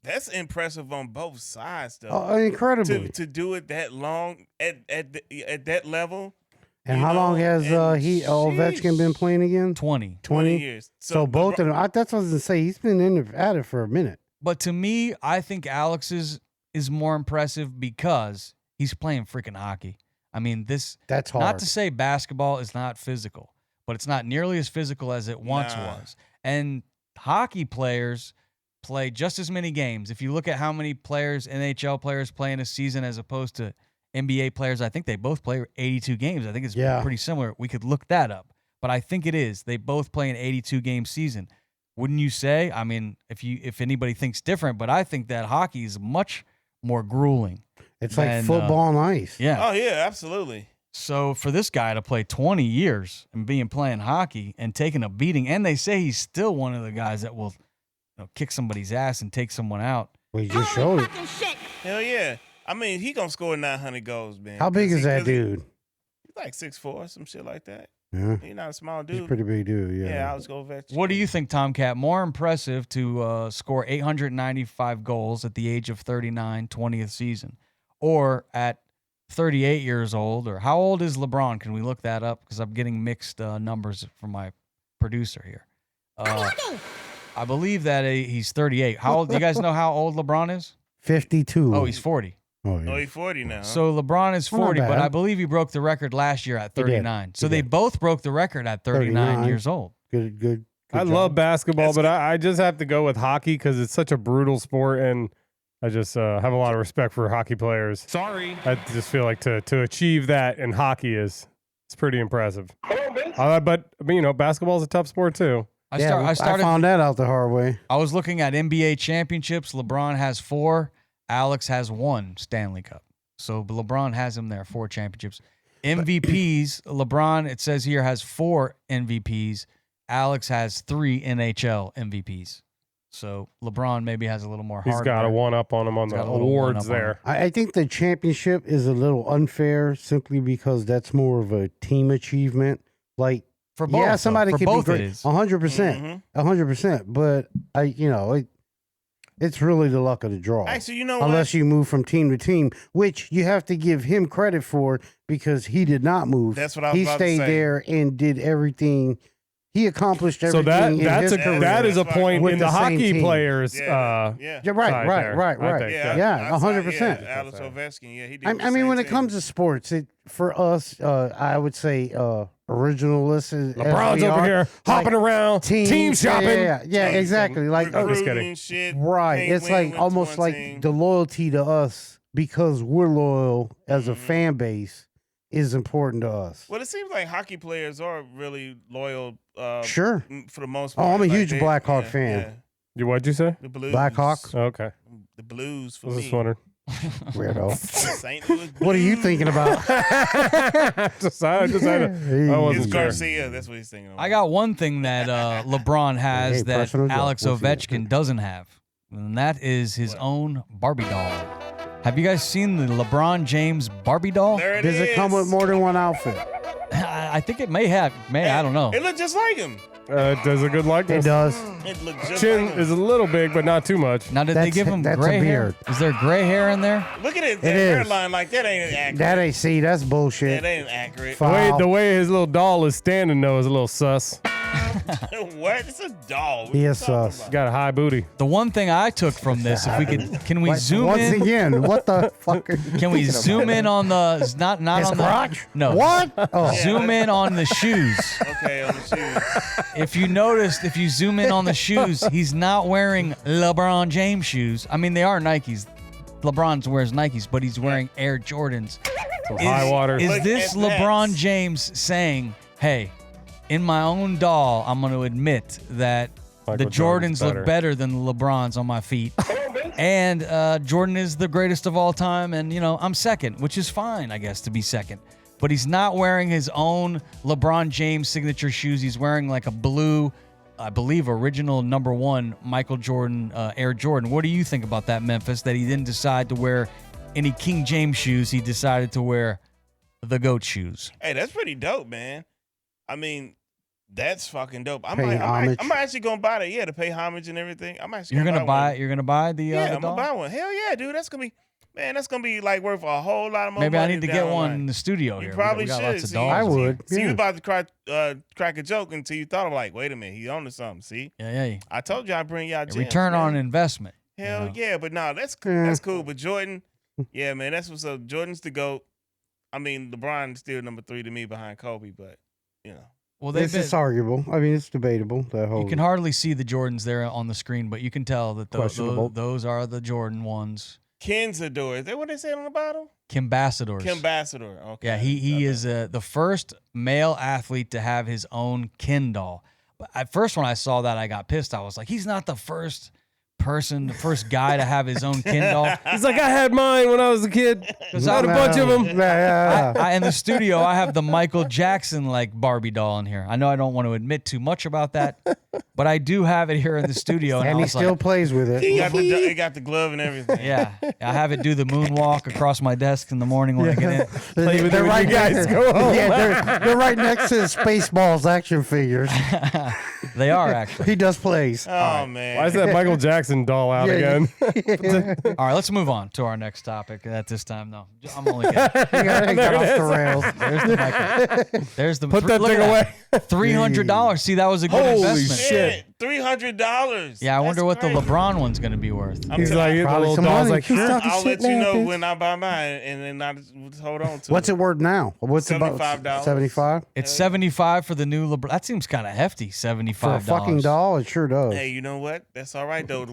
[SPEAKER 2] That's impressive on both sides, though.
[SPEAKER 3] Oh, incredibly.
[SPEAKER 2] To do it that long at that level.
[SPEAKER 3] And
[SPEAKER 2] you
[SPEAKER 3] how long
[SPEAKER 2] know,
[SPEAKER 3] has
[SPEAKER 2] and
[SPEAKER 3] Ovechkin been playing again?
[SPEAKER 1] 20.
[SPEAKER 3] 20
[SPEAKER 2] years.
[SPEAKER 3] So both of them. That's what I was gonna say. He's been at it for a minute.
[SPEAKER 1] But to me, I think Alex's is more impressive because he's playing freaking hockey. I mean,
[SPEAKER 3] That's hard.
[SPEAKER 1] not to say basketball is not physical, but it's not nearly as physical as it once was. And hockey players play just as many games. If you look at how many NHL players play in a season as opposed to NBA players, I think they both play 82 games. I think it's pretty similar. We could look that up, but I think it is. They both play an 82-game season. Wouldn't you say? I mean, if anybody thinks different, but I think that hockey is much more grueling.
[SPEAKER 3] It's like
[SPEAKER 1] than,
[SPEAKER 3] football on ice.
[SPEAKER 1] Yeah.
[SPEAKER 2] Oh yeah, absolutely.
[SPEAKER 1] So for this guy to play 20 years and playing hockey and taking a beating, and they say he's still one of the guys that will kick somebody's ass and take someone out.
[SPEAKER 3] We just showed it.
[SPEAKER 2] Hell yeah. I mean, he gonna score 900 goals, man.
[SPEAKER 3] How big is that dude?
[SPEAKER 2] He's like 6'4", some shit like that.
[SPEAKER 3] Yeah,
[SPEAKER 2] He's not a small
[SPEAKER 3] he's a
[SPEAKER 2] dude.
[SPEAKER 3] pretty big dude. Yeah.
[SPEAKER 2] Yeah, I was go Ovechkin.
[SPEAKER 1] What do you think, Tomkat? More impressive to score 895 goals at the age of 39, 20th season, or at 38 years old? Or how old is LeBron? Can we look that up? Because I'm getting mixed numbers from my producer here. I believe that he's 38. How old? Do you guys know how old LeBron is?
[SPEAKER 3] 52.
[SPEAKER 1] Oh, he's 40.
[SPEAKER 3] Oh,
[SPEAKER 2] Oh,
[SPEAKER 3] yeah.
[SPEAKER 2] he's 40 now.
[SPEAKER 1] So LeBron is
[SPEAKER 3] Well, not
[SPEAKER 1] 40, but
[SPEAKER 3] bad.
[SPEAKER 1] I believe he broke the record last year at
[SPEAKER 3] He did.
[SPEAKER 1] 39. So
[SPEAKER 3] He
[SPEAKER 1] they
[SPEAKER 3] did.
[SPEAKER 1] both broke the record at 39 years old.
[SPEAKER 3] Good.
[SPEAKER 4] I
[SPEAKER 3] job.
[SPEAKER 4] love basketball,
[SPEAKER 2] That's
[SPEAKER 4] but
[SPEAKER 2] good.
[SPEAKER 4] I just have to go with hockey because it's such a brutal sport, and I just have a lot of respect for hockey players.
[SPEAKER 1] Sorry.
[SPEAKER 4] I just feel like to achieve that in hockey it's pretty impressive. But basketball is a tough sport too.
[SPEAKER 1] I
[SPEAKER 3] found that out the hard way.
[SPEAKER 1] I was looking at NBA championships. LeBron has 4. Alex has 1 Stanley Cup. So LeBron has him there, 4 championships. MVPs, LeBron, it says here, has 4 MVPs. Alex has 3 NHL MVPs. So LeBron maybe has a little more hardware.
[SPEAKER 4] He's got a one-up on him on the awards there.
[SPEAKER 3] I think the championship is a little unfair simply because that's more of a team achievement. Like,
[SPEAKER 1] for both,
[SPEAKER 3] yeah, somebody
[SPEAKER 1] for
[SPEAKER 3] could
[SPEAKER 1] both
[SPEAKER 3] be great, 100%, 100%. But it's really the luck of the draw.
[SPEAKER 2] Actually, you know
[SPEAKER 3] unless
[SPEAKER 2] what?
[SPEAKER 3] you move from team to team, which you have to give him credit for because he did not move.
[SPEAKER 2] That's what I was about to say.
[SPEAKER 3] He stayed there and did everything. He accomplished everything.
[SPEAKER 4] So
[SPEAKER 3] in his career.
[SPEAKER 4] that is a point
[SPEAKER 3] With
[SPEAKER 4] in the
[SPEAKER 3] the same
[SPEAKER 4] hockey
[SPEAKER 3] team.
[SPEAKER 4] players.
[SPEAKER 2] Yeah,
[SPEAKER 3] Yeah, right.
[SPEAKER 2] Yeah,
[SPEAKER 3] 100%.
[SPEAKER 2] Alex Ovechkin. Yeah, he did.
[SPEAKER 3] I mean, when it comes to sports, for us, I would say originalists.
[SPEAKER 4] LeBron's over here hopping around, team shopping.
[SPEAKER 3] Yeah, exactly. Like,
[SPEAKER 4] I'm just kidding.
[SPEAKER 2] Shit,
[SPEAKER 3] right. It's like almost like the loyalty to us because we're loyal as a fan base is important to us.
[SPEAKER 2] Well, it seems like hockey players are really loyal.
[SPEAKER 3] Sure.
[SPEAKER 2] For the most part.
[SPEAKER 3] Oh, I'm a
[SPEAKER 2] Like
[SPEAKER 3] huge Blackhawk fan.
[SPEAKER 4] What'd you say?
[SPEAKER 2] The Blues.
[SPEAKER 3] Blackhawks?
[SPEAKER 4] Okay.
[SPEAKER 2] The Blues for
[SPEAKER 4] I was
[SPEAKER 2] me.
[SPEAKER 4] just wondering.
[SPEAKER 3] Weirdo.
[SPEAKER 2] St. Louis
[SPEAKER 3] What are you
[SPEAKER 2] Blues.
[SPEAKER 3] thinking about?
[SPEAKER 4] I wasn't
[SPEAKER 2] It's
[SPEAKER 4] sure.
[SPEAKER 2] Garcia. That's what he's thinking about.
[SPEAKER 1] I got one thing that LeBron has
[SPEAKER 3] Hey,
[SPEAKER 1] that
[SPEAKER 3] personal joke.
[SPEAKER 1] Alex
[SPEAKER 3] We'll see.
[SPEAKER 1] Ovechkin doesn't have, and that is his own Barbie doll. Have you guys seen the LeBron James Barbie doll?
[SPEAKER 2] There it
[SPEAKER 3] Does it come with more than one outfit?
[SPEAKER 1] I think it may have. I don't know.
[SPEAKER 2] It looked just like him.
[SPEAKER 4] It does a good
[SPEAKER 3] It
[SPEAKER 4] likeness.
[SPEAKER 3] does.
[SPEAKER 2] It looked just
[SPEAKER 4] Chin
[SPEAKER 2] like him.
[SPEAKER 4] is a little big, but not too much.
[SPEAKER 1] Now, did they give him
[SPEAKER 3] that's
[SPEAKER 1] gray
[SPEAKER 3] a
[SPEAKER 1] hair?
[SPEAKER 3] beard.
[SPEAKER 1] Is there gray hair in there?
[SPEAKER 2] Look at it.
[SPEAKER 3] It
[SPEAKER 2] That
[SPEAKER 3] is.
[SPEAKER 2] hairline, like that ain't accurate.
[SPEAKER 3] That's bullshit.
[SPEAKER 2] That ain't accurate.
[SPEAKER 3] Foul.
[SPEAKER 4] The way his little doll is standing, though, is a little sus.
[SPEAKER 2] What? It's a doll. What
[SPEAKER 3] He
[SPEAKER 2] you
[SPEAKER 3] is
[SPEAKER 2] talking
[SPEAKER 3] sus.
[SPEAKER 2] about?
[SPEAKER 4] Got a high booty.
[SPEAKER 1] The one thing I took from this, if we can we zoom
[SPEAKER 3] Once
[SPEAKER 1] in?
[SPEAKER 3] again, what the fuck? Are you
[SPEAKER 1] Can we
[SPEAKER 3] thinking
[SPEAKER 1] zoom
[SPEAKER 3] about?
[SPEAKER 1] in on the not
[SPEAKER 3] His
[SPEAKER 1] on the
[SPEAKER 3] crotch?
[SPEAKER 1] No.
[SPEAKER 3] What? Oh,
[SPEAKER 1] Zoom in on the shoes.
[SPEAKER 2] Okay, on the shoes.
[SPEAKER 1] If you noticed, if you zoom in on the shoes, he's not wearing LeBron James shoes. I mean, they are Nikes. LeBron wears Nikes, but he's wearing Air Jordans.
[SPEAKER 4] Some high water.
[SPEAKER 1] Is
[SPEAKER 2] Look
[SPEAKER 1] this
[SPEAKER 2] at
[SPEAKER 1] LeBron
[SPEAKER 2] that.
[SPEAKER 1] James saying, hey, in my own doll, I'm going to admit that
[SPEAKER 4] Michael
[SPEAKER 1] the
[SPEAKER 4] Jordan's
[SPEAKER 1] Jordans look better than the LeBrons on my feet. And Jordan is the greatest of all time. And, I'm second, which is fine, I guess, to be second. But he's not wearing his own LeBron James signature shoes. He's wearing like a blue, I believe, original #1 Michael Jordan, Air Jordan. What do you think about that, Memphis, that he didn't decide to wear any King James shoes? He decided to wear the GOAT shoes.
[SPEAKER 2] Hey, that's pretty dope, man. I mean, that's fucking dope. I'm
[SPEAKER 3] Paying homage.
[SPEAKER 2] actually gonna buy that. Yeah, to pay homage and everything. I'm actually
[SPEAKER 1] You're gonna buy.
[SPEAKER 2] one.
[SPEAKER 1] You're gonna buy the.
[SPEAKER 2] Yeah,
[SPEAKER 1] the
[SPEAKER 2] I'm
[SPEAKER 1] doll?
[SPEAKER 2] gonna buy one. Hell yeah, dude. That's gonna be like worth a whole lot of more
[SPEAKER 1] Maybe I
[SPEAKER 2] money
[SPEAKER 1] need to
[SPEAKER 2] down
[SPEAKER 1] get
[SPEAKER 2] the
[SPEAKER 1] one
[SPEAKER 2] line.
[SPEAKER 1] in the studio
[SPEAKER 2] You
[SPEAKER 1] here.
[SPEAKER 2] probably
[SPEAKER 1] we got
[SPEAKER 2] should.
[SPEAKER 1] lots of
[SPEAKER 2] See,
[SPEAKER 1] dolls.
[SPEAKER 3] I would.
[SPEAKER 2] See,
[SPEAKER 3] yeah.
[SPEAKER 2] you about to crack a joke until you thought of like, wait a minute, he onto something. See,
[SPEAKER 1] Yeah.
[SPEAKER 2] I told you I'd bring y'all gems,
[SPEAKER 1] Return
[SPEAKER 2] man.
[SPEAKER 1] on investment.
[SPEAKER 2] Hell yeah, but no, that's cool. But Jordan, yeah, man, that's what's up. Jordan's the GOAT. I mean, LeBron's still number 3 to me behind Kobe, but
[SPEAKER 1] Well,
[SPEAKER 3] It's arguable. I mean, it's debatable. That whole
[SPEAKER 1] you can hardly see the Jordans there on the screen, but you can tell that
[SPEAKER 3] Questionable.
[SPEAKER 1] those are the Jordan ones.
[SPEAKER 2] Kensador. Is that what they said on the bottle?
[SPEAKER 1] Kimbassadors.
[SPEAKER 2] Kimbassador. Okay.
[SPEAKER 1] Yeah, he is the first male athlete to have his own Ken doll. But at first, when I saw that, I got pissed. I was like, he's not the first person, the first guy to have his own Ken doll.
[SPEAKER 4] He's like, I had mine when I was a kid. I had a bunch of them.
[SPEAKER 3] Yeah.
[SPEAKER 1] In the studio, I have the Michael Jackson like Barbie doll in here. I know I don't want to admit too much about that, but I do have it here in the studio.
[SPEAKER 3] And
[SPEAKER 1] I
[SPEAKER 3] he
[SPEAKER 1] was
[SPEAKER 3] still
[SPEAKER 1] like,
[SPEAKER 3] plays with it.
[SPEAKER 2] He got the glove and everything.
[SPEAKER 1] yeah, I have it do the moonwalk across my desk in the morning when I get in.
[SPEAKER 4] Play with it when
[SPEAKER 3] right
[SPEAKER 4] you guys
[SPEAKER 3] next-
[SPEAKER 4] go home.
[SPEAKER 3] Yeah, they're right next to the Spaceballs action figures.
[SPEAKER 1] They are actually.
[SPEAKER 3] He does plays.
[SPEAKER 2] Oh man.
[SPEAKER 4] Why is that Michael Jackson doll out
[SPEAKER 3] Yeah,
[SPEAKER 4] again?
[SPEAKER 1] All right, let's move on to our next topic. At this time, no, I'm only kidding.
[SPEAKER 3] He got off the rails.
[SPEAKER 1] There's the Michael. There's the
[SPEAKER 4] Put that
[SPEAKER 1] look
[SPEAKER 4] thing
[SPEAKER 1] at
[SPEAKER 4] away.
[SPEAKER 1] $300. See, that was a good
[SPEAKER 4] Holy
[SPEAKER 1] investment.
[SPEAKER 4] shit.
[SPEAKER 2] $300.
[SPEAKER 1] Yeah, I wonder what
[SPEAKER 2] That's
[SPEAKER 1] the
[SPEAKER 2] crazy.
[SPEAKER 1] LeBron one's going to be worth.
[SPEAKER 4] He's like, the
[SPEAKER 3] Probably
[SPEAKER 4] little
[SPEAKER 3] some
[SPEAKER 4] dog's
[SPEAKER 3] money.
[SPEAKER 4] like,
[SPEAKER 3] Sure.
[SPEAKER 4] stop the
[SPEAKER 2] I'll
[SPEAKER 4] shit
[SPEAKER 2] let you
[SPEAKER 4] now,
[SPEAKER 2] know
[SPEAKER 4] bitch.
[SPEAKER 2] when I buy mine, and then I just hold on to
[SPEAKER 3] What's it worth now? What's it about?
[SPEAKER 2] $75.
[SPEAKER 3] 75
[SPEAKER 1] It's 75 for the new LeBron. That seems kind of hefty. $75
[SPEAKER 3] for a fucking doll. It sure does.
[SPEAKER 2] Hey, you know what? That's all right though.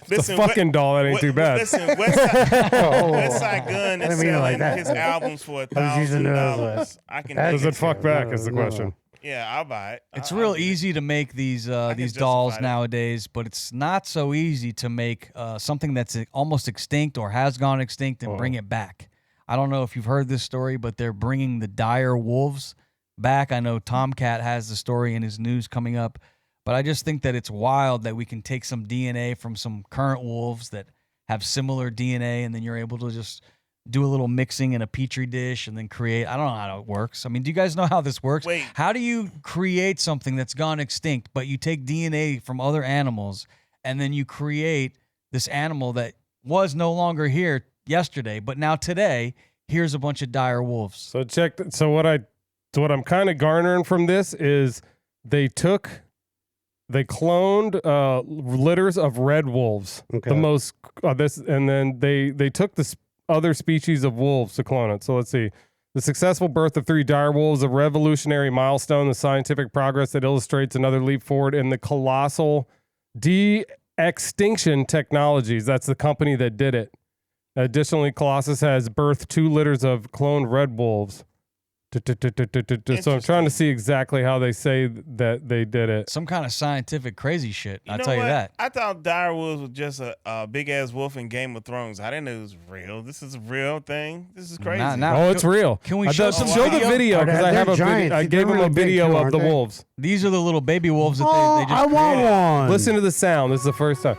[SPEAKER 4] It's a fucking doll. That ain't too bad.
[SPEAKER 2] Listen, Westside
[SPEAKER 3] Oh.
[SPEAKER 2] Gun
[SPEAKER 3] I
[SPEAKER 2] is
[SPEAKER 3] didn't mean it
[SPEAKER 2] selling
[SPEAKER 3] like that.
[SPEAKER 2] his albums for
[SPEAKER 3] I was using it as
[SPEAKER 2] $1,000. I can.
[SPEAKER 3] That's
[SPEAKER 4] Does
[SPEAKER 2] dig
[SPEAKER 4] it fuck back? Is the
[SPEAKER 3] No.
[SPEAKER 4] question.
[SPEAKER 2] Yeah, I'll buy it.
[SPEAKER 1] It's
[SPEAKER 2] I'll
[SPEAKER 1] real
[SPEAKER 2] get it.
[SPEAKER 1] easy to make these
[SPEAKER 2] can
[SPEAKER 1] dolls
[SPEAKER 2] justify that.
[SPEAKER 1] nowadays, but it's not so easy to make something that's almost extinct or has gone extinct and bring it back. I don't know if you've heard this story, but they're bringing the dire wolves back. I know Tomkat has the story in his news coming up, but I just think that it's wild that we can take some DNA from some current wolves that have similar DNA, and then you're able to just do a little mixing in a petri dish and then create. I don't know how it works. I mean, do you guys know how this works?
[SPEAKER 2] Wait.
[SPEAKER 1] How do you create something that's gone extinct, but you take DNA from other animals and then you create this animal that was no longer here yesterday, but now today, here's a bunch of dire wolves.
[SPEAKER 4] So so what I'm kind of garnering from this is they cloned litters of red wolves.
[SPEAKER 3] Okay.
[SPEAKER 4] The most and then they took the other species of wolves to clone it. So let's see. The successful birth of 3 dire wolves, a revolutionary milestone, the scientific progress that illustrates another leap forward in the colossal de-extinction technologies. That's the company that did it. Additionally, Colossus has birthed 2 litters of cloned red wolves. So I'm trying to see exactly how they say that they did it.
[SPEAKER 1] Some kind of scientific crazy shit. I'll
[SPEAKER 2] know
[SPEAKER 1] tell you
[SPEAKER 2] what?
[SPEAKER 1] that.
[SPEAKER 2] I thought dire wolves was just a big ass wolf in Game of Thrones. I didn't know it was real. This is a real thing. This is crazy.
[SPEAKER 1] Now,
[SPEAKER 4] Oh, it's real.
[SPEAKER 1] Can we show some
[SPEAKER 4] show the
[SPEAKER 1] video?
[SPEAKER 4] video because I
[SPEAKER 3] They're
[SPEAKER 4] have a video.
[SPEAKER 3] giants.
[SPEAKER 4] I
[SPEAKER 3] They're
[SPEAKER 4] gave them
[SPEAKER 3] really
[SPEAKER 4] a
[SPEAKER 3] big
[SPEAKER 4] video
[SPEAKER 3] too,
[SPEAKER 4] of
[SPEAKER 3] aren't
[SPEAKER 4] the
[SPEAKER 3] they?
[SPEAKER 4] wolves.
[SPEAKER 1] These are the little baby wolves that
[SPEAKER 3] Oh,
[SPEAKER 1] they just
[SPEAKER 3] I want
[SPEAKER 1] created.
[SPEAKER 3] one.
[SPEAKER 4] Listen to the sound. This is the first time.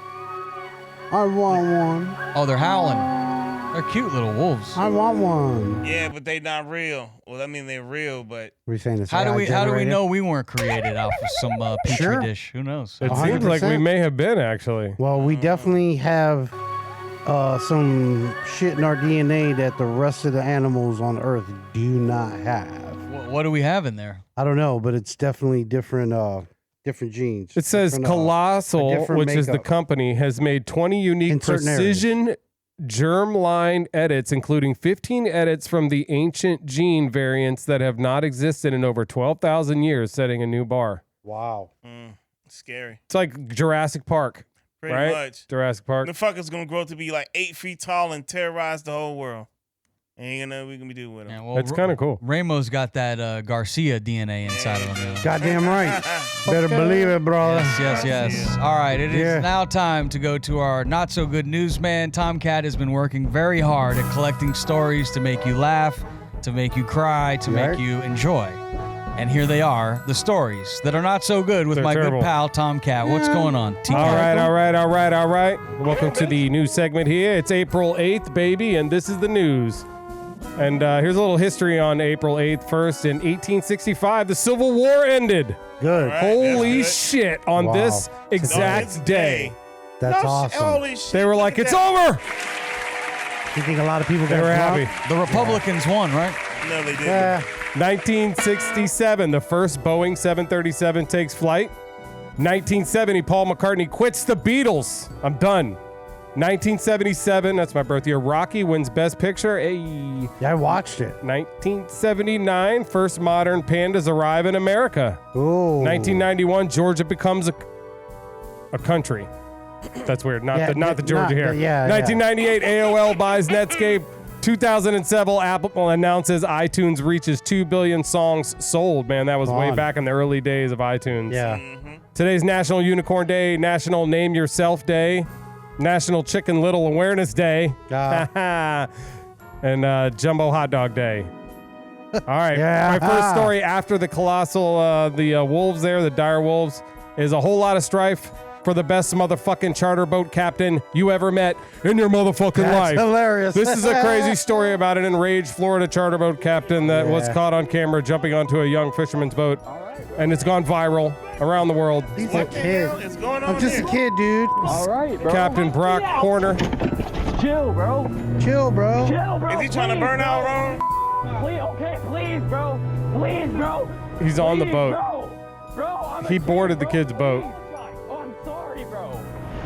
[SPEAKER 3] I want one.
[SPEAKER 1] Oh, they're howling. They're cute little wolves.
[SPEAKER 3] I want one.
[SPEAKER 2] Yeah, but they not real. Well, I mean they're real, but
[SPEAKER 3] We're saying it's
[SPEAKER 1] How do
[SPEAKER 3] AI
[SPEAKER 1] we
[SPEAKER 3] generated?
[SPEAKER 1] know we weren't created off of some petri
[SPEAKER 3] Sure.
[SPEAKER 1] dish? Who knows?
[SPEAKER 4] It seems like we
[SPEAKER 3] 100%.
[SPEAKER 4] may have been actually.
[SPEAKER 3] Well, we definitely have some shit in our DNA that the rest of the animals on Earth do not have.
[SPEAKER 1] What do we have in there?
[SPEAKER 3] I don't know, but it's definitely different genes.
[SPEAKER 4] It says
[SPEAKER 3] Different,
[SPEAKER 4] Colossal,
[SPEAKER 3] different
[SPEAKER 4] which is the
[SPEAKER 3] makeup.
[SPEAKER 4] company, has made 20 unique
[SPEAKER 3] In certain areas.
[SPEAKER 4] precision germline edits, including 15 edits from the ancient gene variants that have not existed in over 12,000 years, setting a new bar.
[SPEAKER 3] Wow.
[SPEAKER 2] scary.
[SPEAKER 4] It's like Jurassic Park,
[SPEAKER 2] Pretty
[SPEAKER 4] right?
[SPEAKER 2] much.
[SPEAKER 4] Jurassic Park.
[SPEAKER 2] The fucker's gonna grow to be like 8 feet tall and terrorize the whole world. Ain't gonna know what we gonna do with him.
[SPEAKER 1] Yeah, well,
[SPEAKER 4] That's kind of cool.
[SPEAKER 1] Ramo's got that Garcia DNA inside of him.
[SPEAKER 3] Goddamn right. Better believe it, brother.
[SPEAKER 1] Yes. All right, it is
[SPEAKER 3] Yeah.
[SPEAKER 1] now time to go to our not so good newsman. Tomkat has been working very hard at collecting stories to make you laugh, to make you cry, to make
[SPEAKER 3] Right.
[SPEAKER 1] you enjoy. And here they are, the stories that are not so good with
[SPEAKER 4] They're
[SPEAKER 1] my
[SPEAKER 4] terrible.
[SPEAKER 1] good pal Tomkat. What's going on?
[SPEAKER 4] All right. Welcome to the news segment here. It's April 8th, baby, and this is the news. And here's a little history on April 8th. First, in 1865, the Civil War ended.
[SPEAKER 3] Good.
[SPEAKER 2] All right.
[SPEAKER 4] Holy
[SPEAKER 2] that's
[SPEAKER 4] shit, on
[SPEAKER 3] Wow.
[SPEAKER 4] this
[SPEAKER 2] No,
[SPEAKER 4] exact
[SPEAKER 2] it's
[SPEAKER 4] day.
[SPEAKER 3] That's
[SPEAKER 2] No,
[SPEAKER 3] awesome.
[SPEAKER 2] Holy shit.
[SPEAKER 4] They were
[SPEAKER 2] look
[SPEAKER 4] like,
[SPEAKER 2] at
[SPEAKER 4] it's
[SPEAKER 2] that.
[SPEAKER 4] over.
[SPEAKER 3] You think a lot of people
[SPEAKER 4] They
[SPEAKER 3] got
[SPEAKER 4] were
[SPEAKER 3] drunk?
[SPEAKER 4] happy.
[SPEAKER 1] The Republicans won, right?
[SPEAKER 2] No, they didn't.
[SPEAKER 3] Yeah.
[SPEAKER 4] 1967, the first Boeing 737 takes flight. 1970, Paul McCartney quits the Beatles. I'm done. 1977, that's my birth year. Rocky wins Best Picture. Hey.
[SPEAKER 3] Yeah, I watched it.
[SPEAKER 4] 1979, first modern pandas arrive in America.
[SPEAKER 3] Oh.
[SPEAKER 4] 1991, Georgia becomes a country. That's weird. Not the Georgia here. 1998, AOL buys Netscape. 2007, Apple announces iTunes reaches 2 billion songs sold. Man, that was way
[SPEAKER 3] On.
[SPEAKER 4] back in the early days of iTunes.
[SPEAKER 3] Yeah.
[SPEAKER 4] Today's National Unicorn Day, National Name Yourself Day, National Chicken Little Awareness Day, and Jumbo Hot Dog Day. All right.
[SPEAKER 3] Yeah.
[SPEAKER 4] My first story after the colossal, the wolves there, the dire wolves, is a whole lot of strife for the best motherfucking charter boat captain you ever met in your motherfucking
[SPEAKER 3] That's
[SPEAKER 4] life.
[SPEAKER 3] hilarious.
[SPEAKER 4] This is a crazy story about an enraged Florida charter boat captain that was
[SPEAKER 3] Yeah.
[SPEAKER 4] caught on camera jumping onto a young fisherman's boat. And it's gone viral around the world.
[SPEAKER 3] He's a
[SPEAKER 2] What the
[SPEAKER 3] kid.
[SPEAKER 2] hell is going on
[SPEAKER 3] I'm just
[SPEAKER 2] here?
[SPEAKER 3] a kid, dude.
[SPEAKER 5] All right, bro.
[SPEAKER 4] Captain Brock Horner.
[SPEAKER 5] Chill, bro.
[SPEAKER 3] Chill, bro.
[SPEAKER 5] Chill, bro.
[SPEAKER 2] Is he trying to
[SPEAKER 5] Please,
[SPEAKER 2] burn
[SPEAKER 5] bro.
[SPEAKER 2] out wrong?
[SPEAKER 5] Please, okay, please, bro. Please, bro.
[SPEAKER 4] He's on the
[SPEAKER 5] Please,
[SPEAKER 4] boat.
[SPEAKER 5] Bro, I'm
[SPEAKER 4] He
[SPEAKER 5] a
[SPEAKER 4] boarded
[SPEAKER 5] kid,
[SPEAKER 4] the
[SPEAKER 5] bro.
[SPEAKER 4] kid's boat.
[SPEAKER 5] Please.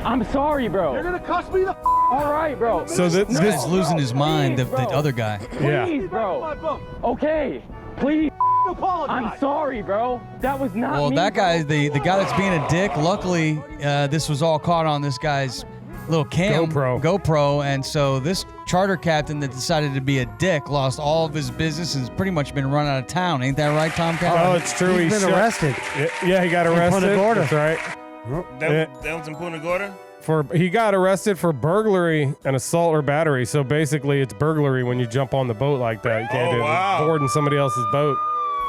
[SPEAKER 5] I'm sorry, bro.
[SPEAKER 6] You're gonna cuss me the
[SPEAKER 5] All right, bro.
[SPEAKER 4] So
[SPEAKER 1] This
[SPEAKER 4] this
[SPEAKER 1] guy's losing his mind, the
[SPEAKER 5] Please, bro.
[SPEAKER 1] other guy.
[SPEAKER 4] yeah.
[SPEAKER 5] Please, bro. Okay, please.
[SPEAKER 6] apologize.
[SPEAKER 5] I'm sorry, bro. That was not
[SPEAKER 1] Well,
[SPEAKER 5] me,
[SPEAKER 1] that guy,
[SPEAKER 5] bro.
[SPEAKER 1] the guy that's being a dick, luckily, this was all caught on this guy's little GoPro, and so this charter captain that decided to be a dick lost all of his business and has pretty much been run out of town. Ain't that right, Tomkat?
[SPEAKER 4] Oh, it's true.
[SPEAKER 3] He's been arrested.
[SPEAKER 4] Yeah, he got arrested.
[SPEAKER 3] Punta Gorda.
[SPEAKER 4] That's right.
[SPEAKER 2] That was in Punta Gorda?
[SPEAKER 4] He got arrested for burglary and assault or battery. So basically, it's burglary when you jump on the boat like that. You can't do it. Boarding somebody else's boat.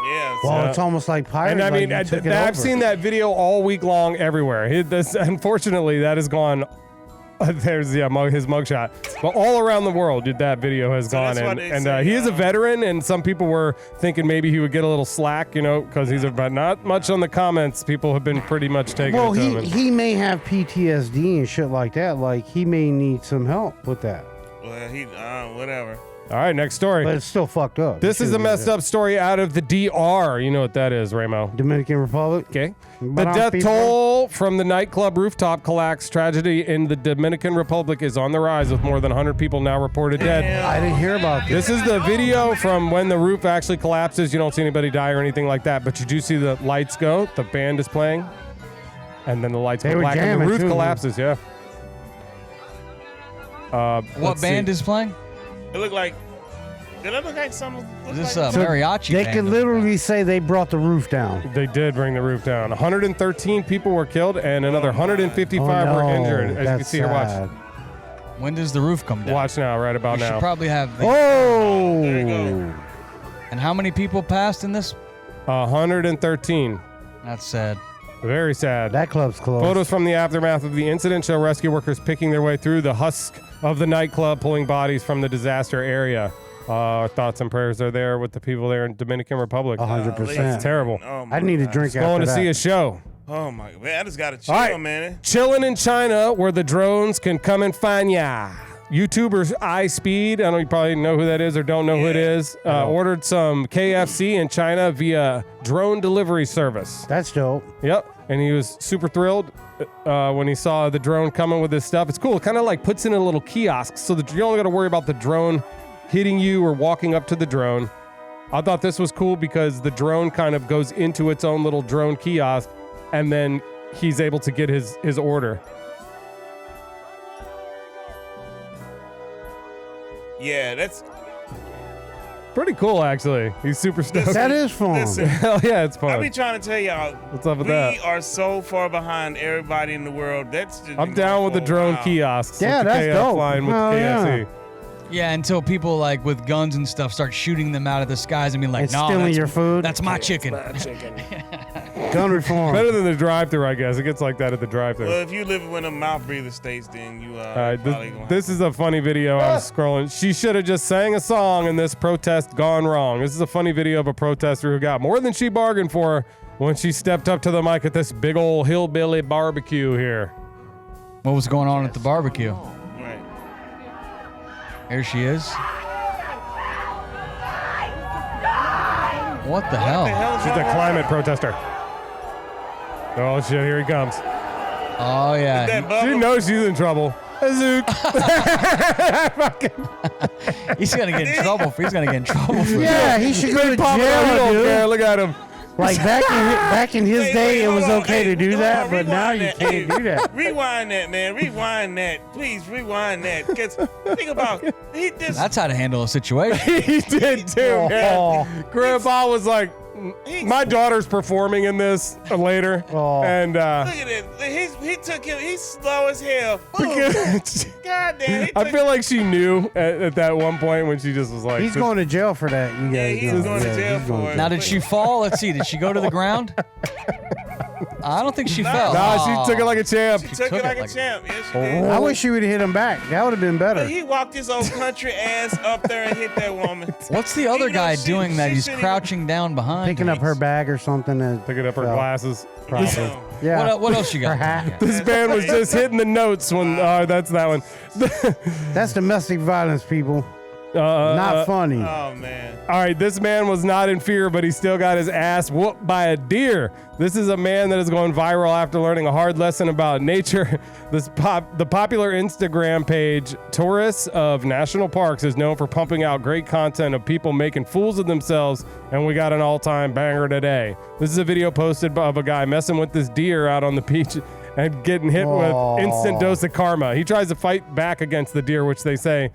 [SPEAKER 2] Yeah.
[SPEAKER 3] Well, it's almost like piracy.
[SPEAKER 4] And I mean, I've seen that video all week long everywhere. Unfortunately, that has gone. There's his mugshot, but all around the world, that video has gone. And he is a veteran, and some people were thinking maybe he would get a little slack, because but not much on the comments. People have been pretty much taking it to him.
[SPEAKER 3] He may have PTSD and shit like that. Like he may need some help with that.
[SPEAKER 2] Well, whatever.
[SPEAKER 4] All right, next story.
[SPEAKER 3] But it's still fucked up.
[SPEAKER 4] This is a messed up story out of the DR. You know what that is, Ramo?
[SPEAKER 3] Dominican Republic.
[SPEAKER 4] Okay. The death toll from the nightclub rooftop collapse tragedy in the Dominican Republic is on the rise, with more than 100 people now reported dead.
[SPEAKER 3] I didn't hear about this.
[SPEAKER 4] This is the video from when the roof actually collapses. You don't see anybody die or anything like that, but you do see the lights go. The band is playing, and then the lights go black, and the roof collapses. Yeah.
[SPEAKER 1] What band is playing?
[SPEAKER 2] It looked like. Did it look like something?
[SPEAKER 1] Is this a mariachi
[SPEAKER 3] They
[SPEAKER 1] band?
[SPEAKER 3] could literally say they brought the roof down.
[SPEAKER 4] They did bring the roof down. 113 people were killed, and another 155 were injured. As you can see here, watch.
[SPEAKER 1] When does the roof come down?
[SPEAKER 4] Watch now, right about
[SPEAKER 1] We should
[SPEAKER 4] now.
[SPEAKER 1] probably have.
[SPEAKER 3] Oh!
[SPEAKER 2] There you go.
[SPEAKER 1] And how many people passed in this?
[SPEAKER 4] 113.
[SPEAKER 1] That's sad.
[SPEAKER 4] Very sad.
[SPEAKER 3] That club's closed.
[SPEAKER 4] Photos from the aftermath of the incident show rescue workers picking their way through the husk of the nightclub, pulling bodies from the disaster area. Our thoughts and prayers are there with the people there in Dominican Republic.
[SPEAKER 3] 100%.
[SPEAKER 4] It's terrible.
[SPEAKER 2] Oh my
[SPEAKER 3] I need a
[SPEAKER 2] God.
[SPEAKER 3] drink after
[SPEAKER 4] Going to
[SPEAKER 3] that.
[SPEAKER 4] see a show.
[SPEAKER 2] Oh my God. Man, I just got to chill,
[SPEAKER 4] All right.
[SPEAKER 2] man.
[SPEAKER 4] Chilling in China, where the drones can come and find ya. YouTuber iSpeed, I know you probably know who that is or don't know who it is, ordered some KFC in China via drone delivery service.
[SPEAKER 3] That's dope.
[SPEAKER 4] Yep. And he was super thrilled when he saw the drone coming with his stuff. It's cool. It kind of like puts in a little kiosk so that you only got to worry about the drone hitting you or walking up to the drone. I thought this was cool because the drone kind of goes into its own little drone kiosk, and then he's able to get his order.
[SPEAKER 2] Yeah, that's.
[SPEAKER 4] Pretty cool, actually. He's super stoked.
[SPEAKER 3] That is fun.
[SPEAKER 2] Listen,
[SPEAKER 4] Hell yeah, it's
[SPEAKER 2] I
[SPEAKER 4] fun.
[SPEAKER 2] be trying to tell y'all.
[SPEAKER 4] What's up with
[SPEAKER 2] we
[SPEAKER 4] that?
[SPEAKER 2] are so far behind everybody in the world. That's just
[SPEAKER 4] I'm down with the drone kiosks.
[SPEAKER 3] Yeah,
[SPEAKER 4] with the
[SPEAKER 3] that's
[SPEAKER 4] KF
[SPEAKER 3] dope.
[SPEAKER 4] Line with
[SPEAKER 3] Hell
[SPEAKER 4] KFC.
[SPEAKER 1] Yeah, until people like with guns and stuff start shooting them out of the skies and be like,
[SPEAKER 3] And
[SPEAKER 1] "No,
[SPEAKER 3] stealing your food.
[SPEAKER 1] that's my chicken."
[SPEAKER 3] Gun reform.
[SPEAKER 4] Better than the drive-thru, I guess. It gets like that at the drive-thru.
[SPEAKER 2] Well, if you live in a mouth breather states, then you probably gonna.
[SPEAKER 4] This is a funny video. I was scrolling. She should have just sang a song in this protest gone wrong. This is a funny video of a protester who got more than she bargained for when she stepped up to the mic at this big old hillbilly barbecue here.
[SPEAKER 1] What was going on at the barbecue?
[SPEAKER 2] Right.
[SPEAKER 1] Here she is. What the hell?
[SPEAKER 4] She's a climate protester. Oh shit, here he comes.
[SPEAKER 1] Oh yeah.
[SPEAKER 4] She knows she's in trouble. Azook.
[SPEAKER 1] He's gonna get in trouble. He's gonna get in trouble for
[SPEAKER 3] Yeah,
[SPEAKER 1] that.
[SPEAKER 3] he should go to
[SPEAKER 4] He don't
[SPEAKER 3] jail,
[SPEAKER 4] care.
[SPEAKER 3] dude.
[SPEAKER 4] Look at him.
[SPEAKER 3] Like back in his day, it was
[SPEAKER 2] hold on.
[SPEAKER 3] okay to do
[SPEAKER 2] Hold
[SPEAKER 3] that,
[SPEAKER 2] on,
[SPEAKER 3] but now
[SPEAKER 2] rewind
[SPEAKER 3] you
[SPEAKER 2] that.
[SPEAKER 3] can't do that.
[SPEAKER 2] Rewind that, man. Rewind that. Please rewind that. Because think about he just
[SPEAKER 1] That's how to handle a situation.
[SPEAKER 4] He did too, man. Grandpa was like, my daughter's performing in this later.
[SPEAKER 3] Oh.
[SPEAKER 4] And
[SPEAKER 2] look at it. He took him. He's slow as hell. God damn.
[SPEAKER 4] I feel like she knew at that one point when she just was like,
[SPEAKER 3] He's going to jail for that. You
[SPEAKER 2] Yeah,
[SPEAKER 3] guys
[SPEAKER 2] he's
[SPEAKER 3] know.
[SPEAKER 2] going to
[SPEAKER 3] Yeah,
[SPEAKER 2] jail
[SPEAKER 3] he's going
[SPEAKER 2] for
[SPEAKER 3] to
[SPEAKER 2] it.
[SPEAKER 1] Now, did she fall? Let's see. Did she go to the ground? I don't think she fell.
[SPEAKER 4] Nah, she took it like a champ.
[SPEAKER 2] He took it like a champ. Yes, she did.
[SPEAKER 3] I wish she would have hit him back. That would have been better.
[SPEAKER 2] But he walked his old country ass up there and hit that woman.
[SPEAKER 1] What's the other
[SPEAKER 2] Even though
[SPEAKER 1] guy
[SPEAKER 2] she-
[SPEAKER 1] doing that?
[SPEAKER 2] she
[SPEAKER 1] He's
[SPEAKER 2] shouldn't
[SPEAKER 1] crouching down behind.
[SPEAKER 3] Picking
[SPEAKER 1] him.
[SPEAKER 3] up her bag or something. And
[SPEAKER 4] Picking up her
[SPEAKER 3] fell.
[SPEAKER 4] glasses.
[SPEAKER 3] Probably.
[SPEAKER 2] So,
[SPEAKER 3] Yeah.
[SPEAKER 1] What else you
[SPEAKER 3] Her
[SPEAKER 1] got?
[SPEAKER 3] hat.
[SPEAKER 4] This band was just hitting the notes when, that's that one.
[SPEAKER 3] That's domestic violence, people. Not funny.
[SPEAKER 2] Oh man.
[SPEAKER 4] All right, this man was not in fear, but he still got his ass whooped by a deer. This is a man that is going viral after learning a hard lesson about nature. The popular Instagram page, Tourists of National Parks, is known for pumping out great content of people making fools of themselves, and we got an all-time banger today. This is a video posted of a guy messing with this deer out on the beach and getting hit with instant dose of karma. He tries to fight back against the deer, which they say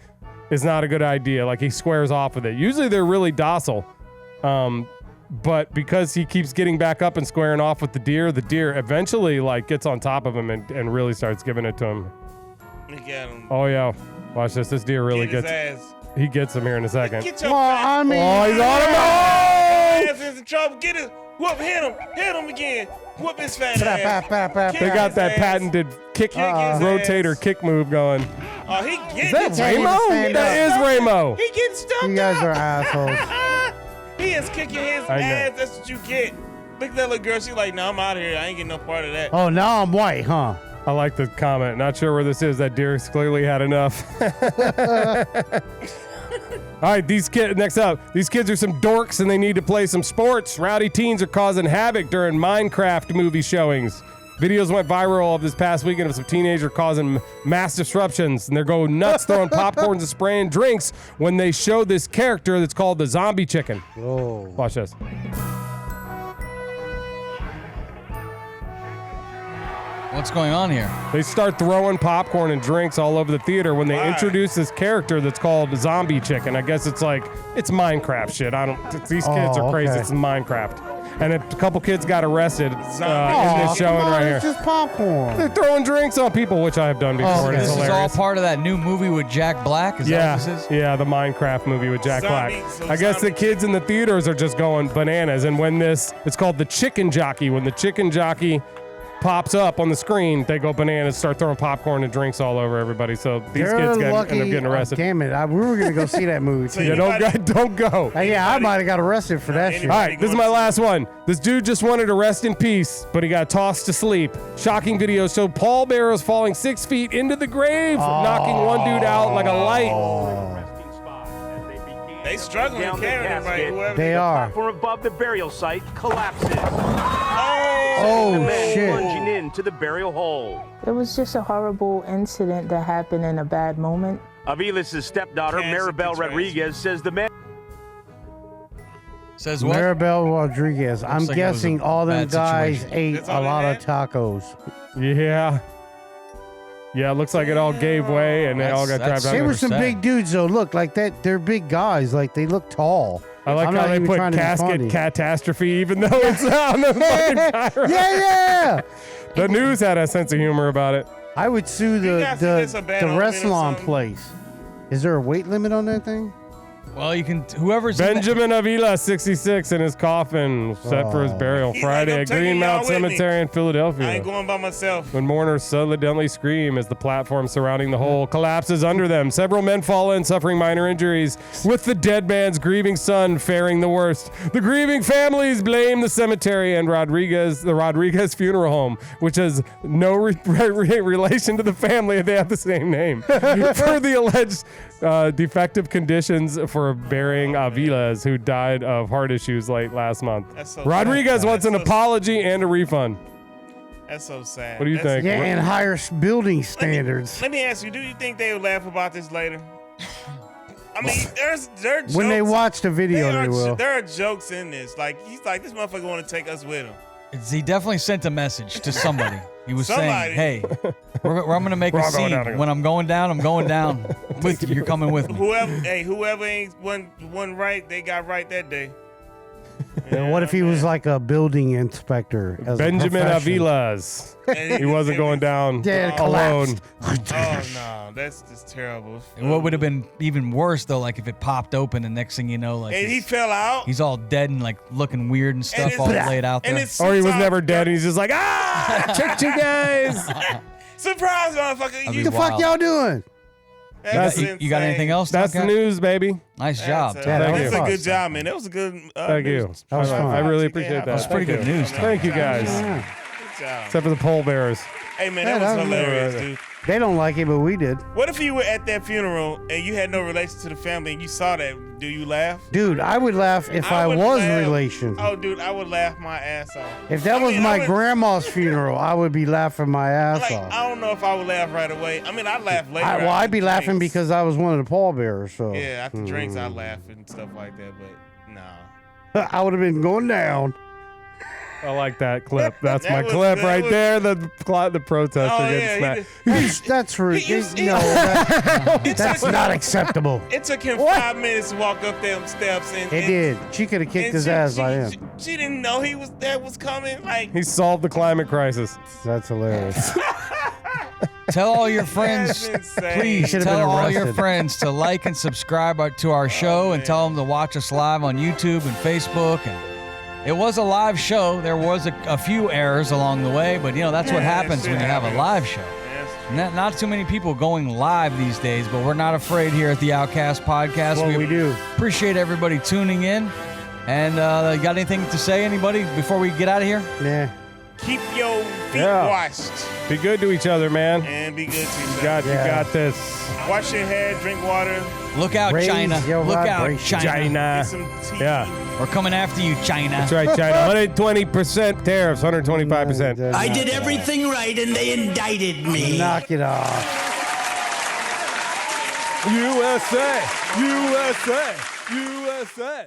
[SPEAKER 4] is not a good idea. Like, he squares off with it. Usually they're really docile. But because he keeps getting back up and squaring off with the deer eventually like gets on top of him and really starts giving it to him.
[SPEAKER 2] Look at him.
[SPEAKER 4] Oh yeah. Watch this. This deer really
[SPEAKER 2] Get
[SPEAKER 4] gets
[SPEAKER 2] his ass.
[SPEAKER 4] he gets him here in a second.
[SPEAKER 2] Get your
[SPEAKER 3] Well, I mean,
[SPEAKER 4] Oh, he's on him. Oh!
[SPEAKER 2] ass is in trouble. Get it. Whoop, hit him again. Whoop his fat
[SPEAKER 3] Bap,
[SPEAKER 2] ass.
[SPEAKER 3] bap, bap, bap,
[SPEAKER 4] They
[SPEAKER 3] bap.
[SPEAKER 4] got that
[SPEAKER 2] his ass.
[SPEAKER 4] patented kick
[SPEAKER 2] his ass.
[SPEAKER 4] rotator kick move going.
[SPEAKER 2] Oh, he
[SPEAKER 4] Is
[SPEAKER 2] gets
[SPEAKER 4] that
[SPEAKER 3] He
[SPEAKER 4] Ramo?
[SPEAKER 3] stand
[SPEAKER 4] That is
[SPEAKER 3] up.
[SPEAKER 4] Ramo.
[SPEAKER 2] He gets stumped
[SPEAKER 3] You guys
[SPEAKER 2] up.
[SPEAKER 3] are assholes.
[SPEAKER 2] He is kicking his
[SPEAKER 4] I know.
[SPEAKER 2] ass. That's what you get. Look at that little girl. She's like, no, I'm out of here. I ain't getting no part of that.
[SPEAKER 3] Oh, now I'm white, huh?
[SPEAKER 4] I like the comment. Not sure where this is. That deer's clearly had enough. All right, next up, these kids are some dorks and they need to play some sports. Rowdy teens are causing havoc during Minecraft movie showings. Videos went viral of this past weekend of some teenagers causing mass disruptions, and they're going nuts throwing popcorns and spraying drinks when they show this character that's called the zombie chicken.
[SPEAKER 3] Oh.
[SPEAKER 4] Watch this.
[SPEAKER 1] What's going on here?
[SPEAKER 4] They start throwing popcorn and drinks all over the theater when they
[SPEAKER 2] Why?
[SPEAKER 4] introduce this character that's called Zombie Chicken. I guess it's like, it's Minecraft shit. These kids are crazy.
[SPEAKER 3] okay.
[SPEAKER 4] It's Minecraft. And a couple kids got arrested in
[SPEAKER 2] Zombie
[SPEAKER 4] this showing right here.
[SPEAKER 3] It's just popcorn.
[SPEAKER 4] They're throwing drinks on people, which I have done before, and
[SPEAKER 3] okay.
[SPEAKER 4] it's
[SPEAKER 1] This is all
[SPEAKER 4] hilarious.
[SPEAKER 1] part of that new movie with Jack Black? Is that what this is?
[SPEAKER 4] Yeah, the Minecraft movie with Jack
[SPEAKER 2] Zombie-
[SPEAKER 4] Black.
[SPEAKER 2] so
[SPEAKER 4] I guess the
[SPEAKER 2] zombie-
[SPEAKER 4] kids in the theaters are just going bananas. And when it's called the chicken jockey. When the chicken jockey pops up on the screen, they go bananas, start throwing popcorn and drinks all over everybody. So these
[SPEAKER 3] They're
[SPEAKER 4] kids end up
[SPEAKER 3] lucky.
[SPEAKER 4] getting arrested.
[SPEAKER 3] Damn it. We were going to go see that movie,
[SPEAKER 2] So
[SPEAKER 3] too.
[SPEAKER 2] you-
[SPEAKER 4] Yeah, don't go.
[SPEAKER 3] Yeah, I might have got arrested for that shit.
[SPEAKER 4] All right, this is my last one. This dude just wanted to rest in peace, but he got tossed to sleep. Shocking videos show pallbearers falling 6 feet into the grave, knocking one dude out like a light.
[SPEAKER 2] They struggling to carry everybody. Whoever
[SPEAKER 3] They are.
[SPEAKER 6] Platform above the burial site collapses.
[SPEAKER 3] Oh,
[SPEAKER 6] The man
[SPEAKER 3] shit.
[SPEAKER 6] plunging into the burial hole.
[SPEAKER 7] It was just a horrible incident that happened in a bad moment.
[SPEAKER 6] Aviles' stepdaughter,
[SPEAKER 2] Cancer
[SPEAKER 6] Maribel
[SPEAKER 2] control.
[SPEAKER 6] Rodriguez, says the man
[SPEAKER 1] Says what?
[SPEAKER 3] Maribel Rodriguez. I'm
[SPEAKER 1] like it was a
[SPEAKER 3] guessing all them
[SPEAKER 1] bad
[SPEAKER 3] guys
[SPEAKER 1] situation.
[SPEAKER 3] ate
[SPEAKER 2] That's
[SPEAKER 3] a
[SPEAKER 2] all they
[SPEAKER 3] lot
[SPEAKER 2] had?
[SPEAKER 3] of tacos.
[SPEAKER 4] Yeah. Yeah, it looks like it all gave way and they all got
[SPEAKER 1] That's-
[SPEAKER 4] trapped out.
[SPEAKER 3] They
[SPEAKER 1] I
[SPEAKER 3] were some
[SPEAKER 1] understand.
[SPEAKER 3] big dudes, though. Look, like that. They're big guys. Like, they look tall.
[SPEAKER 4] I like
[SPEAKER 3] I'm
[SPEAKER 4] how
[SPEAKER 3] not
[SPEAKER 4] they
[SPEAKER 3] even
[SPEAKER 4] put
[SPEAKER 3] trying to be
[SPEAKER 4] casket
[SPEAKER 3] funny.
[SPEAKER 4] catastrophe, even though it's on the fucking
[SPEAKER 3] Yeah.
[SPEAKER 4] The news had a sense of humor about it.
[SPEAKER 3] I would sue
[SPEAKER 2] You guys think it's a
[SPEAKER 3] the
[SPEAKER 2] bad omen or
[SPEAKER 3] restaurant
[SPEAKER 2] something?
[SPEAKER 3] place. Is there a weight limit on that thing?
[SPEAKER 1] Well, you can. Whoever's in
[SPEAKER 4] Benjamin Avila, 66, in his coffin, set for his burial
[SPEAKER 2] He's
[SPEAKER 4] Friday
[SPEAKER 2] like, I'm
[SPEAKER 4] at
[SPEAKER 2] taking
[SPEAKER 4] Greenmount
[SPEAKER 2] y'all with me.
[SPEAKER 4] Cemetery in
[SPEAKER 2] I ain't
[SPEAKER 4] Philadelphia.
[SPEAKER 2] going by myself.
[SPEAKER 4] When mourners suddenly scream as the platform surrounding the hole collapses under them, several men fall in, suffering minor injuries, with the dead man's grieving son faring the worst. The grieving families blame the cemetery and the Rodriguez Funeral Home, which has no relation to the family. They have the same name. For the alleged defective conditions for burying Aviles, who died of heart issues late last month.
[SPEAKER 2] That's so
[SPEAKER 4] Rodriguez
[SPEAKER 2] sad.
[SPEAKER 4] wants an
[SPEAKER 2] That's so-
[SPEAKER 4] apology and a refund.
[SPEAKER 2] That's so sad.
[SPEAKER 4] What do you think?
[SPEAKER 3] Yeah, and higher building standards.
[SPEAKER 2] Let me ask you, do you think they would laugh about this later? I mean, there are jokes.
[SPEAKER 3] When they watch the video, they will.
[SPEAKER 2] There are jokes in this. Like, he's like, this motherfucker want to take us with him.
[SPEAKER 1] He definitely sent a message to somebody. He was
[SPEAKER 2] Somebody.
[SPEAKER 1] saying, "Hey, I'm gonna make
[SPEAKER 4] We're
[SPEAKER 1] a
[SPEAKER 4] all going
[SPEAKER 1] scene.
[SPEAKER 4] down together."
[SPEAKER 1] When I'm going down with you. You're coming with me."
[SPEAKER 2] Whoever ain't one right, they got right that day.
[SPEAKER 3] And what if he was like a building inspector? As a
[SPEAKER 4] Benjamin
[SPEAKER 3] profession?
[SPEAKER 4] Aviles.
[SPEAKER 2] And
[SPEAKER 4] He wasn't going down
[SPEAKER 3] Yeah, it
[SPEAKER 4] alone.
[SPEAKER 3] collapsed.
[SPEAKER 2] Oh no, that's just terrible.
[SPEAKER 1] And what would have been even worse though, like if it popped open and next thing you know, like
[SPEAKER 2] And he fell out.
[SPEAKER 1] he's all dead and like looking weird and stuff,
[SPEAKER 2] it's-
[SPEAKER 1] all laid out
[SPEAKER 2] and
[SPEAKER 1] there.
[SPEAKER 2] it's
[SPEAKER 4] Or he was
[SPEAKER 2] sometimes-
[SPEAKER 4] never dead, and he's just like, ah, tricked you guys.
[SPEAKER 2] Surprise, motherfucker!
[SPEAKER 1] That'd be
[SPEAKER 3] The fuck
[SPEAKER 1] wild.
[SPEAKER 3] y'all doing?
[SPEAKER 2] That's
[SPEAKER 1] You got anything else?
[SPEAKER 4] That's the
[SPEAKER 1] Tomkat?
[SPEAKER 4] news, baby.
[SPEAKER 1] Nice job.
[SPEAKER 2] That's,
[SPEAKER 3] Yeah, that
[SPEAKER 2] that's
[SPEAKER 3] was
[SPEAKER 2] a
[SPEAKER 3] fun.
[SPEAKER 2] good job, man. That was a good.
[SPEAKER 4] Thank you.
[SPEAKER 3] That was fun.
[SPEAKER 4] I really appreciate that.
[SPEAKER 1] That's pretty
[SPEAKER 4] Thank
[SPEAKER 1] good
[SPEAKER 4] you.
[SPEAKER 1] news,
[SPEAKER 4] Thank you, guys.
[SPEAKER 3] Yeah.
[SPEAKER 4] Except for the pallbearers.
[SPEAKER 2] Hey, man,
[SPEAKER 3] Yeah,
[SPEAKER 2] that was
[SPEAKER 3] that was
[SPEAKER 2] hilarious, dude.
[SPEAKER 3] They don't like it, but we did.
[SPEAKER 2] What if you were at that funeral and you had no relation to the family and you saw that? Do you laugh?
[SPEAKER 3] Dude, I would laugh if I
[SPEAKER 2] would
[SPEAKER 3] was
[SPEAKER 2] laugh.
[SPEAKER 3] relation.
[SPEAKER 2] Oh, dude, I would laugh my ass off.
[SPEAKER 3] If that was my grandma's funeral, I would be laughing my ass
[SPEAKER 2] Like,
[SPEAKER 3] off.
[SPEAKER 2] I don't know if I would laugh right away. I mean, I'd laugh later.
[SPEAKER 3] I'd be
[SPEAKER 2] after
[SPEAKER 3] laughing
[SPEAKER 2] drinks.
[SPEAKER 3] because I was one of the pallbearers. So
[SPEAKER 2] Yeah, after drinks, I laugh and stuff like that, but nah.
[SPEAKER 3] I would have been going down.
[SPEAKER 4] I like that clip. That's
[SPEAKER 2] That
[SPEAKER 4] my
[SPEAKER 2] was-
[SPEAKER 4] clip
[SPEAKER 2] that
[SPEAKER 4] right
[SPEAKER 2] was-
[SPEAKER 4] there. The protester
[SPEAKER 2] Oh,
[SPEAKER 4] getting
[SPEAKER 2] yeah,
[SPEAKER 4] smacked.
[SPEAKER 3] That's rude.
[SPEAKER 2] He-
[SPEAKER 3] No, that's
[SPEAKER 2] took-
[SPEAKER 3] not acceptable.
[SPEAKER 2] It took him 5 minutes to walk up them steps. And,
[SPEAKER 3] It did. She could have kicked
[SPEAKER 2] and
[SPEAKER 3] his ass by
[SPEAKER 2] she,
[SPEAKER 3] him.
[SPEAKER 2] she didn't know that was coming. Like,
[SPEAKER 4] He solved the climate crisis.
[SPEAKER 3] That's hilarious.
[SPEAKER 1] Tell all your friends,
[SPEAKER 2] That's insane.
[SPEAKER 1] please
[SPEAKER 3] Should've
[SPEAKER 1] tell
[SPEAKER 3] been
[SPEAKER 1] all your
[SPEAKER 3] arrested.
[SPEAKER 1] friends to like and subscribe to our show and tell them to watch us live on YouTube and Facebook. And it was a live show. There was a few errors along the way, but that's what happens when you have a live show. Not too many people going live these days, but we're not afraid here at the Outcast Podcast.
[SPEAKER 3] What we do.
[SPEAKER 1] Appreciate everybody tuning in. And got anything to say, anybody, before we get out of here?
[SPEAKER 3] Yeah.
[SPEAKER 2] keep your feet
[SPEAKER 4] Yeah.
[SPEAKER 2] washed
[SPEAKER 4] Be good to each other, man.
[SPEAKER 2] and be good to
[SPEAKER 4] You
[SPEAKER 2] yourself.
[SPEAKER 4] got this.
[SPEAKER 2] Wash your hair, drink water,
[SPEAKER 1] Look out,
[SPEAKER 3] Raise
[SPEAKER 1] China.
[SPEAKER 3] your
[SPEAKER 1] Look out,
[SPEAKER 3] vibration.
[SPEAKER 1] China.
[SPEAKER 4] China.
[SPEAKER 2] get some tea.
[SPEAKER 4] Yeah.
[SPEAKER 1] We're coming after you, China.
[SPEAKER 4] That's right, China. 120% tariffs, 125%.
[SPEAKER 8] I did everything right and they indicted me.
[SPEAKER 3] Knock it off.
[SPEAKER 4] USA! USA! USA!